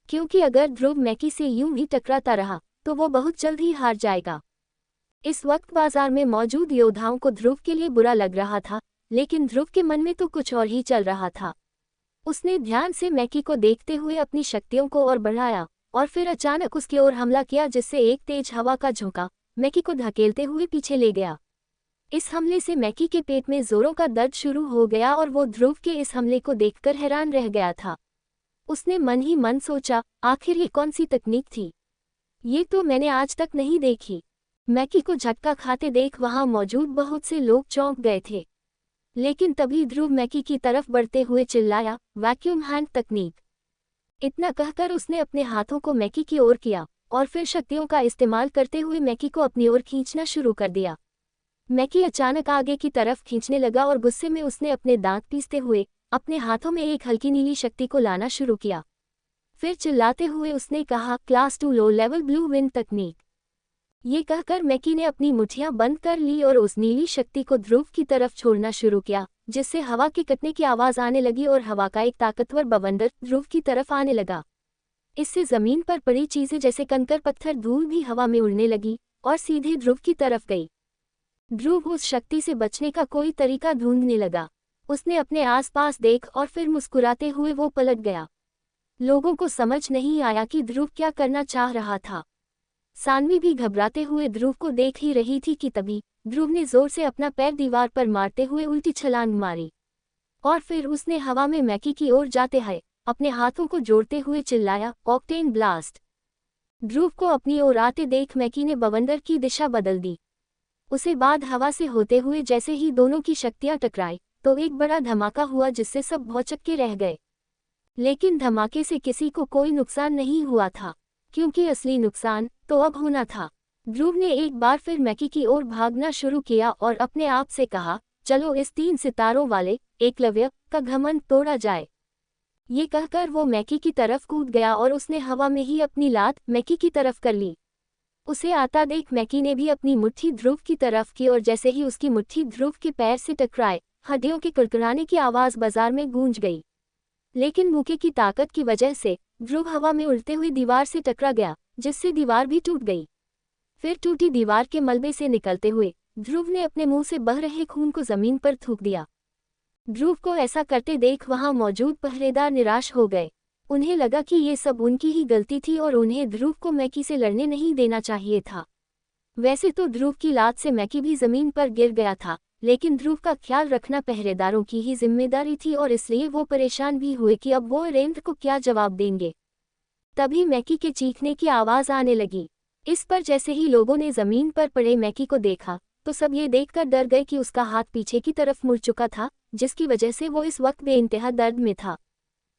A: क्योंकि अगर ध्रुव मैकी से यूं ही टकराता रहा तो वो बहुत जल्द ही हार जाएगा। इस वक्त बाजार में मौजूद योद्धाओं को ध्रुव के लिए बुरा लग रहा था, लेकिन ध्रुव के मन में तो कुछ और ही चल रहा था। उसने ध्यान से मैकी को देखते हुए अपनी शक्तियों को और बढ़ाया और फिर अचानक उसकी ओर हमला किया, जिससे एक तेज हवा का झोंका मैकी को धकेलते हुए पीछे ले गया। इस हमले से मैकी के पेट में जोरों का दर्द शुरू हो गया और वो ध्रुव के इस हमले को देखकर हैरान रह गया था। उसने मन ही मन सोचा, आखिर ये कौन सी तकनीक थी, ये तो मैंने आज तक नहीं देखी। मैकी को झटका खाते देख वहां मौजूद बहुत से लोग चौंक गए थे, लेकिन तभी ध्रुव मैकी की तरफ बढ़ते हुए चिल्लाया, वैक्यूम हैंड तकनीक। इतना कहकर उसने अपने हाथों को मैकी की ओर किया और फिर शक्तियों का इस्तेमाल करते हुए मैकी को अपनी ओर खींचना शुरू कर दिया। मैकी अचानक आगे की तरफ खींचने लगा और गुस्से में उसने अपने दांत पीसते हुए अपने हाथों में एक हल्की नीली शक्ति को लाना शुरू किया। फिर चिल्लाते हुए उसने कहा, class 2 low level blue wind तकनीक। ये कहकर मैकी ने अपनी मुट्ठियां बंद कर ली और उस नीली शक्ति को ध्रुव की तरफ छोड़ना शुरू किया, जिससे हवा के कटने की आवाज आने लगी और हवा का एक ताकतवर बवंडर ध्रुव की तरफ आने लगा। इससे जमीन पर पड़ी चीजें जैसे कंकर पत्थर धूल भी हवा में उड़ने लगी और सीधे ध्रुव की तरफ गई। ध्रुव उस शक्ति से बचने का कोई तरीका ढूंढने लगा। उसने अपने आसपास देख और फिर मुस्कुराते हुए वो पलट गया। लोगों को समझ नहीं आया कि ध्रुव क्या करना चाह रहा था। सानवी भी घबराते हुए ध्रुव को देख ही रही थी कि तभी ध्रुव ने जोर से अपना पैर दीवार पर मारते हुए उल्टी छलांग मारी और फिर उसने हवा में मैकी की ओर जाते हुए अपने हाथों को जोड़ते हुए चिल्लाया, ऑक्टेन ब्लास्ट। ध्रुव को अपनी ओर आते देख मैकी ने बवंडर की दिशा बदल दी। उसे बाद हवा से होते हुए जैसे ही दोनों की शक्तियां टकराई तो एक बड़ा धमाका हुआ, जिससे सब भौचक्के रह गए। लेकिन धमाके से किसी को कोई नुकसान नहीं हुआ था, क्योंकि असली नुकसान तो अब होना था। ध्रुव ने एक बार फिर मैकी की ओर भागना शुरू किया और अपने आप से कहा, चलो इस 3 सितारों वाले एकलव्य का घमंड तोड़ा जाए। ये कहकर वो मैकी की तरफ कूद गया और उसने हवा में ही अपनी लात मैकी की तरफ कर ली। उसे आता देख मैकी ने भी अपनी मुट्ठी ध्रुव की तरफ की और जैसे ही उसकी मुट्ठी ध्रुव के पैर से टकराए, हड्डियों के कुड़कुड़ाने की आवाज बाजार में गूंज गई। लेकिन मुक्के की ताकत की वजह से ध्रुव हवा में उड़ते हुए दीवार से टकरा गया, जिससे दीवार भी टूट गई। फिर टूटी दीवार के मलबे से निकलते हुए ध्रुव ने अपने मुंह से बह रहे खून को जमीन पर थूक दिया। ध्रुव को ऐसा करते देख वहां मौजूद पहरेदार निराश हो गए। उन्हें लगा कि ये सब उनकी ही गलती थी और उन्हें ध्रुव को मैकी से लड़ने नहीं देना चाहिए था। वैसे तो ध्रुव की लात से मैकी भी जमीन पर गिर गया था, लेकिन ध्रुव का ख्याल रखना पहरेदारों की ही जिम्मेदारी थी और इसलिए वो परेशान भी हुए कि अब वो अरेंद्र को क्या जवाब देंगे। तभी मैकी के चीखने की आवाज आने लगी। इस पर जैसे ही लोगों ने जमीन पर पड़े मैकी को देखा तो सब ये देखकर डर गए कि उसका हाथ पीछे की तरफ मुड़ चुका था, जिसकी वजह से वो इस वक्त बेइंतहा दर्द में था।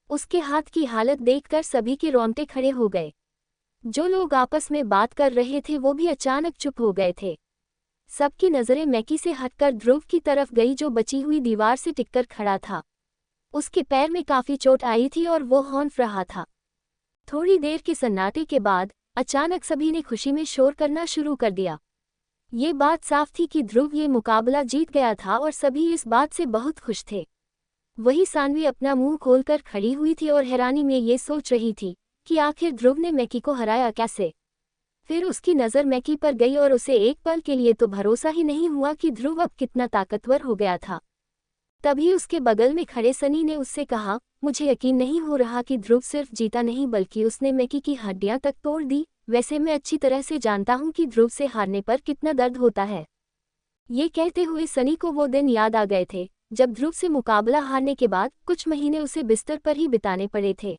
A: उसके हाथ की हालत देखकर सभी के रोंगटे खड़े हो गए। जो लोग आपस में बात कर रहे थे वो भी अचानक चुप हो गए थे। सबकी नजरें मैकी से हटकर ध्रुव की तरफ गई, जो बची हुई दीवार से टिककर खड़ा था। उसके पैर में काफी चोट आई थी और वो हौंफ रहा था। थोड़ी देर के सन्नाटे के बाद अचानक सभी ने खुशी में शोर करना शुरू कर दिया। ये बात साफ थी कि ध्रुव ये मुकाबला जीत गया था और सभी इस बात से बहुत खुश थे। वही सानवी अपना मुंह खोलकर खड़ी हुई थी और हैरानी में ये सोच रही थी कि आखिर ध्रुव ने मैकी को हराया कैसे। फिर उसकी नज़र मैकी पर गई और उसे एक पल के लिए तो भरोसा ही नहीं हुआ कि ध्रुव अब कितना ताकतवर हो गया था। तभी उसके बगल में खड़े सनी ने उससे कहा, मुझे यकीन नहीं हो रहा कि ध्रुव सिर्फ जीता नहीं बल्कि उसने मैकी की हड्डियां तक तोड़ दी। वैसे मैं अच्छी तरह से जानता हूं कि ध्रुव से हारने पर कितना दर्द होता है। ये कहते हुए सनी को वो दिन याद आ गए थे जब ध्रुव से मुकाबला हारने के बाद कुछ महीने उसे बिस्तर पर ही बिताने पड़े थे।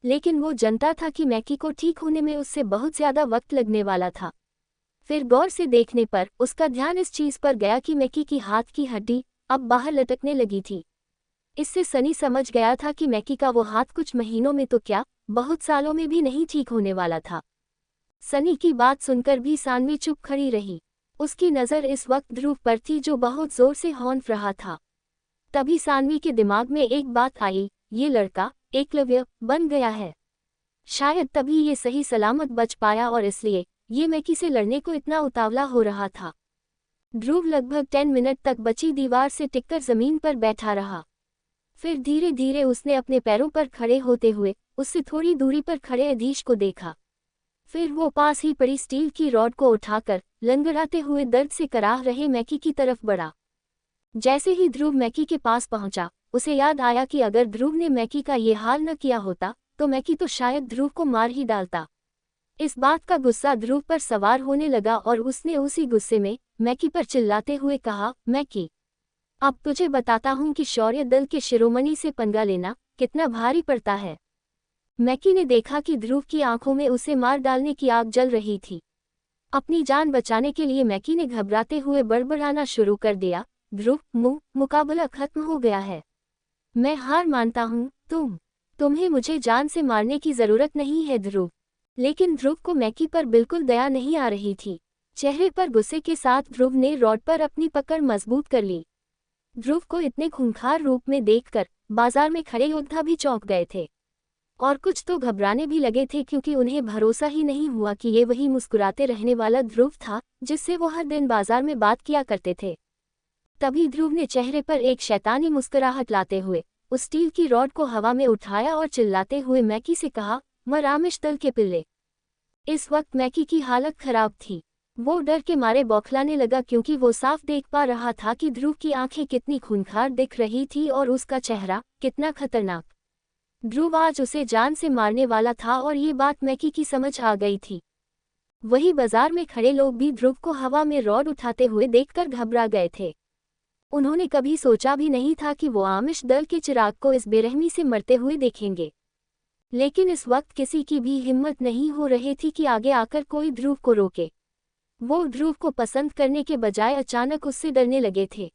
A: लेकिन वो जानता था कि मैकी को ठीक होने में उससे बहुत ज्यादा वक्त लगने वाला था। फिर गौर से देखने पर उसका ध्यान इस चीज पर गया कि मैकी की हाथ की हड्डी अब बाहर लटकने लगी थी। इससे सनी समझ गया था कि मैकी का वो हाथ कुछ महीनों में तो क्या, बहुत सालों में भी नहीं ठीक होने वाला था। सनी की बात सुनकर भी सानवी चुप खड़ी रही। उसकी नज़र इस वक्त ध्रुव पर थी जो बहुत जोर से हौंफ रहा था। तभी सानवी के दिमाग में एक बात आई, ये लड़का एकलव्य बन गया है। शायद तभी ये सही सलामत बच पाया और इसलिए ये मैकी से लड़ने को इतना उतावला हो रहा था। ध्रुव लगभग 10 मिनट तक बची दीवार से टिककर जमीन पर बैठा रहा। फिर धीरे धीरे उसने अपने पैरों पर खड़े होते हुए उससे थोड़ी दूरी पर खड़े अधीश को देखा। फिर वो पास ही पड़ी स्टील की रॉड को उठाकर लंगड़ाते हुए दर्द से कराह रहे मैकी की तरफ बढ़ा। जैसे ही ध्रुव मैकी के पास पहुंचा, उसे याद आया कि अगर ध्रुव ने मैकी का ये हाल न किया होता तो मैकी तो शायद ध्रुव को मार ही डालता। इस बात का गुस्सा ध्रुव पर सवार होने लगा और उसने उसी गुस्से में मैकी पर चिल्लाते हुए कहा, मैकी, अब तुझे बताता हूं कि शौर्य दल के शिरोमणि से पंगा लेना कितना भारी पड़ता है। मैकी ने देखा कि ध्रुव की आंखों में उसे मार डालने की आग जल रही थी। अपनी जान बचाने के लिए मैकी ने घबराते हुए बड़बड़ाना शुरू कर दिया, ध्रुव, मुकाबला खत्म हो गया है। मैं हार मानता हूँ, तुम्हें मुझे जान से मारने की जरूरत नहीं है ध्रुव। लेकिन ध्रुव को मैकी पर बिल्कुल दया नहीं आ रही थी। चेहरे पर गुस्से के साथ ध्रुव ने रॉड पर अपनी पकड़ मजबूत कर ली। ध्रुव को इतने खूंखार रूप में देखकर बाजार में खड़े योद्धा भी चौंक गए थे और कुछ तो घबराने भी लगे थे, क्योंकि उन्हें भरोसा ही नहीं हुआ कि ये वही मुस्कुराते रहने वाला ध्रुव था जिससे वो हर दिन बाजार में बात किया करते थे। तभी ध्रुव ने चेहरे पर एक शैतानी मुस्कुराहट लाते हुए उस स्टील की रॉड को हवा में उठाया और चिल्लाते हुए मैकी से कहा, मर आमिश दल के पिल्ले। इस वक्त मैकी की हालत खराब थी। वो डर के मारे बौखलाने लगा, क्योंकि वो साफ देख पा रहा था कि ध्रुव की आंखें कितनी खूंखार दिख रही थी और उसका चेहरा कितना खतरनाक। ध्रुव आज उसे जान से मारने वाला था और ये बात मैकी की समझ आ गई थी। वही बाजार में खड़े लोग भी ध्रुव को हवा में रॉड उठाते हुए देखकर घबरा गए थे। उन्होंने कभी सोचा भी नहीं था कि वो आमिश दल के चिराग को इस बेरहमी से मरते हुए देखेंगे। लेकिन इस वक्त किसी की भी हिम्मत नहीं हो रही थी कि आगे आकर कोई ध्रुव को रोके। वो ध्रुव को पसंद करने के बजाय अचानक उससे डरने लगे थे।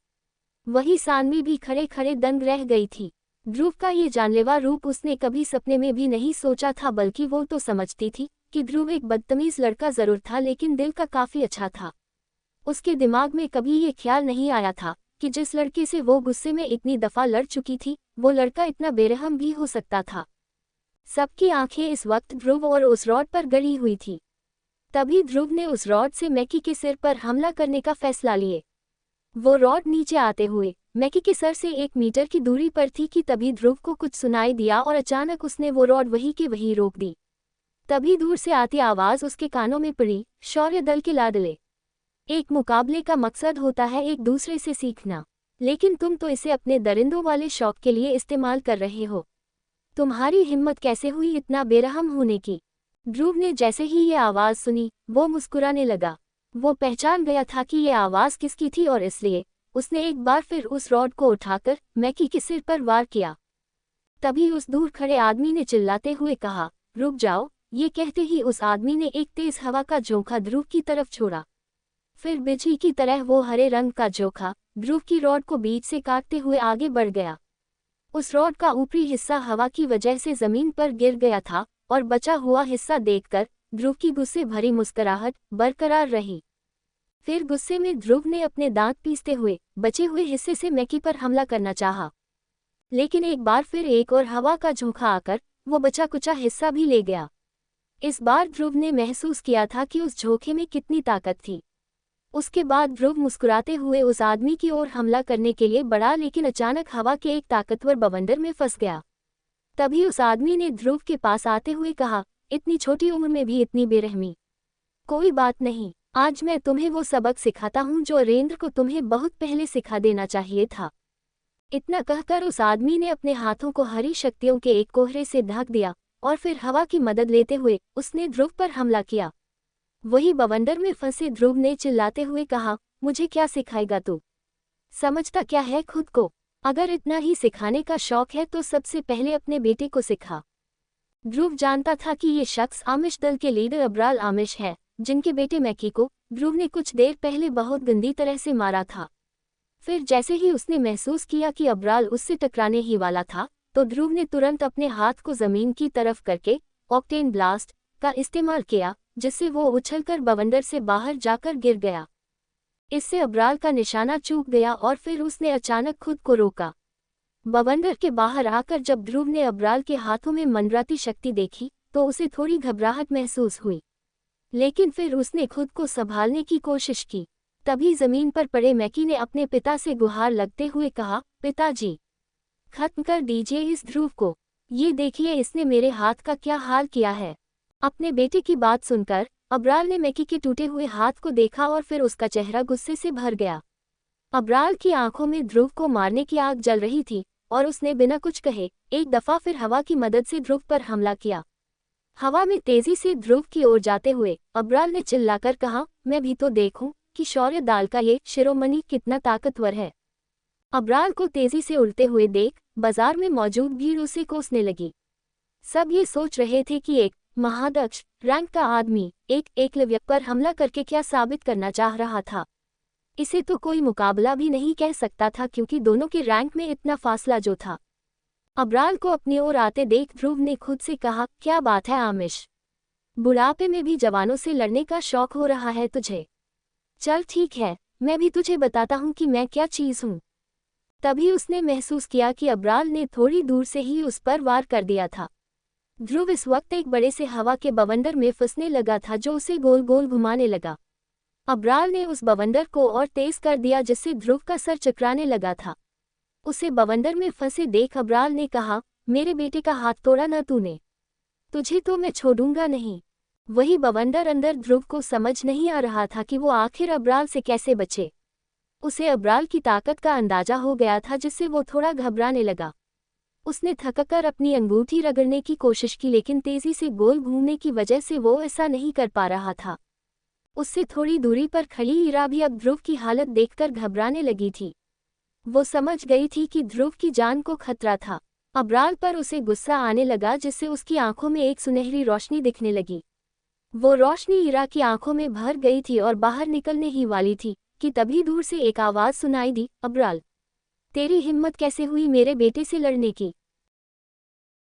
A: वही सानवी भी खड़े खड़े दंग रह गई थी। ध्रुव का ये जानलेवा रूप उसने कभी सपने में भी नहीं सोचा था, बल्कि वो तो समझती थी कि ध्रुव एक बदतमीज लड़का जरूर था, लेकिन दिल का काफी अच्छा था। उसके दिमाग में कभी ये ख्याल नहीं आया था कि जिस लड़के से वो गुस्से में इतनी दफा लड़ चुकी थी, वो लड़का इतना बेरहम भी हो सकता था। सबकी आंखें इस वक्त ध्रुव और उस रॉड पर गड़ी हुई थी। तभी ध्रुव ने उस रॉड से मैकी के सिर पर हमला करने का फैसला लिए। वो रॉड नीचे आते हुए मैकी के सर से 1 मीटर की दूरी पर थी कि तभी ध्रुव को कुछ सुनाई दिया और अचानक उसने वो रॉड वहीं के वहीं रोक दी। तभी दूर से आती आवाज उसके कानों में पड़ी, शौर्य दल के लाडले, एक मुकाबले का मकसद होता है एक दूसरे से सीखना, लेकिन तुम तो इसे अपने दरिंदों वाले शौक के लिए इस्तेमाल कर रहे हो। तुम्हारी हिम्मत कैसे हुई इतना बेरहम होने की? ध्रुव ने जैसे ही ये आवाज़ सुनी, वो मुस्कुराने लगा। वो पहचान गया था कि ये आवाज़ किसकी थी और इसलिए उसने एक बार फिर उस रॉड को उठाकर मैकी के सिर पर वार किया। तभी उस दूर खड़े आदमी ने चिल्लाते हुए कहा, रुक जाओ। ये कहते ही उस आदमी ने एक तेज हवा का झोंका ध्रुव की तरफ छोड़ा। फिर बिजली की तरह वो हरे रंग का झोंका ध्रुव की रॉड को बीच से काटते हुए आगे बढ़ गया। उस रॉड का ऊपरी हिस्सा हवा की वजह से जमीन पर गिर गया था और बचा हुआ हिस्सा देखकर ध्रुव की गुस्से भरी मुस्कुराहट बरकरार रही। फिर गुस्से में ध्रुव ने अपने दांत पीसते हुए बचे हुए हिस्से से मैकी पर हमला करना चाहा, लेकिन एक बार फिर एक और हवा का झोंका आकर वो बचा कुचा हिस्सा भी ले गया। इस बार ध्रुव ने महसूस किया था कि उस झोंके में कितनी ताकत थी। उसके बाद ध्रुव मुस्कुराते हुए उस आदमी की ओर हमला करने के लिए बढ़ा, लेकिन अचानक हवा के एक ताकतवर बवंडर में फंस गया। तभी उस आदमी ने ध्रुव के पास आते हुए कहा, इतनी छोटी उम्र में भी इतनी बेरहमी। कोई बात नहीं, आज मैं तुम्हें वो सबक सिखाता हूँ जो अरेंद्र को तुम्हें बहुत पहले सिखा देना चाहिए था। इतना कहकर उस आदमी ने अपने हाथों को हरी शक्तियों के एक कोहरे से ढक दिया और फिर हवा की मदद लेते हुए उसने ध्रुव पर हमला किया। वही बवंडर में फंसे ध्रुव ने चिल्लाते हुए कहा, मुझे क्या सिखाएगा तू? समझता क्या है खुद को? अगर इतना ही सिखाने का शौक है तो सबसे पहले अपने बेटे को सिखा। ध्रुव जानता था कि ये शख्स आमिश दल के लीडर अब्राल आमिश है, जिनके बेटे मैकी को ध्रुव ने कुछ देर पहले बहुत गंदी तरह से मारा था। फिर जैसे ही उसने महसूस किया कि अब्राल उससे टकराने ही वाला था, तो ध्रुव ने तुरंत अपने हाथ को जमीन की तरफ करके ऑक्टेन ब्लास्ट का इस्तेमाल किया, जिससे वो उछलकर बवंडर से बाहर जाकर गिर गया। इससे अब्राल का निशाना चूक गया और फिर उसने अचानक खुद को रोका। बवंडर के बाहर आकर जब ध्रुव ने अब्राल के हाथों में मंडराती शक्ति देखी तो उसे थोड़ी घबराहट महसूस हुई, लेकिन फिर उसने खुद को संभालने की कोशिश की। तभी जमीन पर पड़े मैकी ने अपने पिता से गुहार लगते हुए कहा, पिताजी, खत्म कर दीजिए इस ध्रुव को। ये देखिए इसने मेरे हाथ का क्या हाल किया है। अपने बेटे की बात सुनकर अब्राल ने मैकी के टूटे हुए हाथ को देखा और फिर उसका चेहरा गुस्से से भर गया। अब्राल की आंखों में ध्रुव को मारने की आग जल रही थी और उसने बिना कुछ कहे एक दफा फिर हवा की मदद से ध्रुव पर हमला किया। हवा में तेजी से ध्रुव की ओर जाते हुए अब्राल ने चिल्लाकर कहा, मैं भी तो देखूं कि शौर्य दाल का ये शिरोमणि कितना ताकतवर है। अब्राल को तेजी से उड़ते हुए देख बाजार में मौजूद भीड़ उसे कोसने लगी। सब ये सोच रहे थे कि एक महादक्ष रैंक का आदमी एक एकलव्य पर हमला करके क्या साबित करना चाह रहा था। इसे तो कोई मुकाबला भी नहीं कह सकता था क्योंकि दोनों के रैंक में इतना फासला जो था। अब्राल को अपनी ओर आते देख ध्रुव ने खुद से कहा, क्या बात है आमिश, बुढ़ापे में भी जवानों से लड़ने का शौक हो रहा है तुझे। चल ठीक है, मैं भी तुझे बताता हूँ कि मैं क्या चीज़ हूँ। तभी उसने महसूस किया कि अब्राल ने थोड़ी दूर से ही उस पर वार कर दिया था। ध्रुव इस वक्त एक बड़े से हवा के बवंडर में फंसने लगा था जो उसे गोल गोल घुमाने लगा। अब्राल ने उस बवंडर को और तेज कर दिया जिससे ध्रुव का सर चकराने लगा था। उसे बवंडर में फंसे देख अब्राल ने कहा, मेरे बेटे का हाथ तोड़ा न तूने, तुझे तो मैं छोड़ूंगा नहीं। वही बवंडर अंदर ध्रुव को समझ नहीं आ रहा था कि वो आखिर अब्राल से कैसे बचे। उसे अब्राल की ताकत का अंदाजा हो गया था जिससे वो थोड़ा घबराने लगा। उसने थककर अपनी अंगूठी रगड़ने की कोशिश की लेकिन तेजी से गोल घूमने की वजह से वो ऐसा नहीं कर पा रहा था। उससे थोड़ी दूरी पर खड़ी ईरा भी अब ध्रुव की हालत देखकर घबराने लगी थी। वो समझ गई थी कि ध्रुव की जान को खतरा था। अब्राल पर उसे गुस्सा आने लगा जिससे उसकी आंखों में एक सुनहरी रोशनी दिखने लगी। वो रोशनी ईरा की आंखों में भर गई थी और बाहर निकलने ही वाली थी कि तभी दूर से एक आवाज़ सुनाई दी, अब्राल, तेरी हिम्मत कैसे हुई मेरे बेटे से लड़ने की।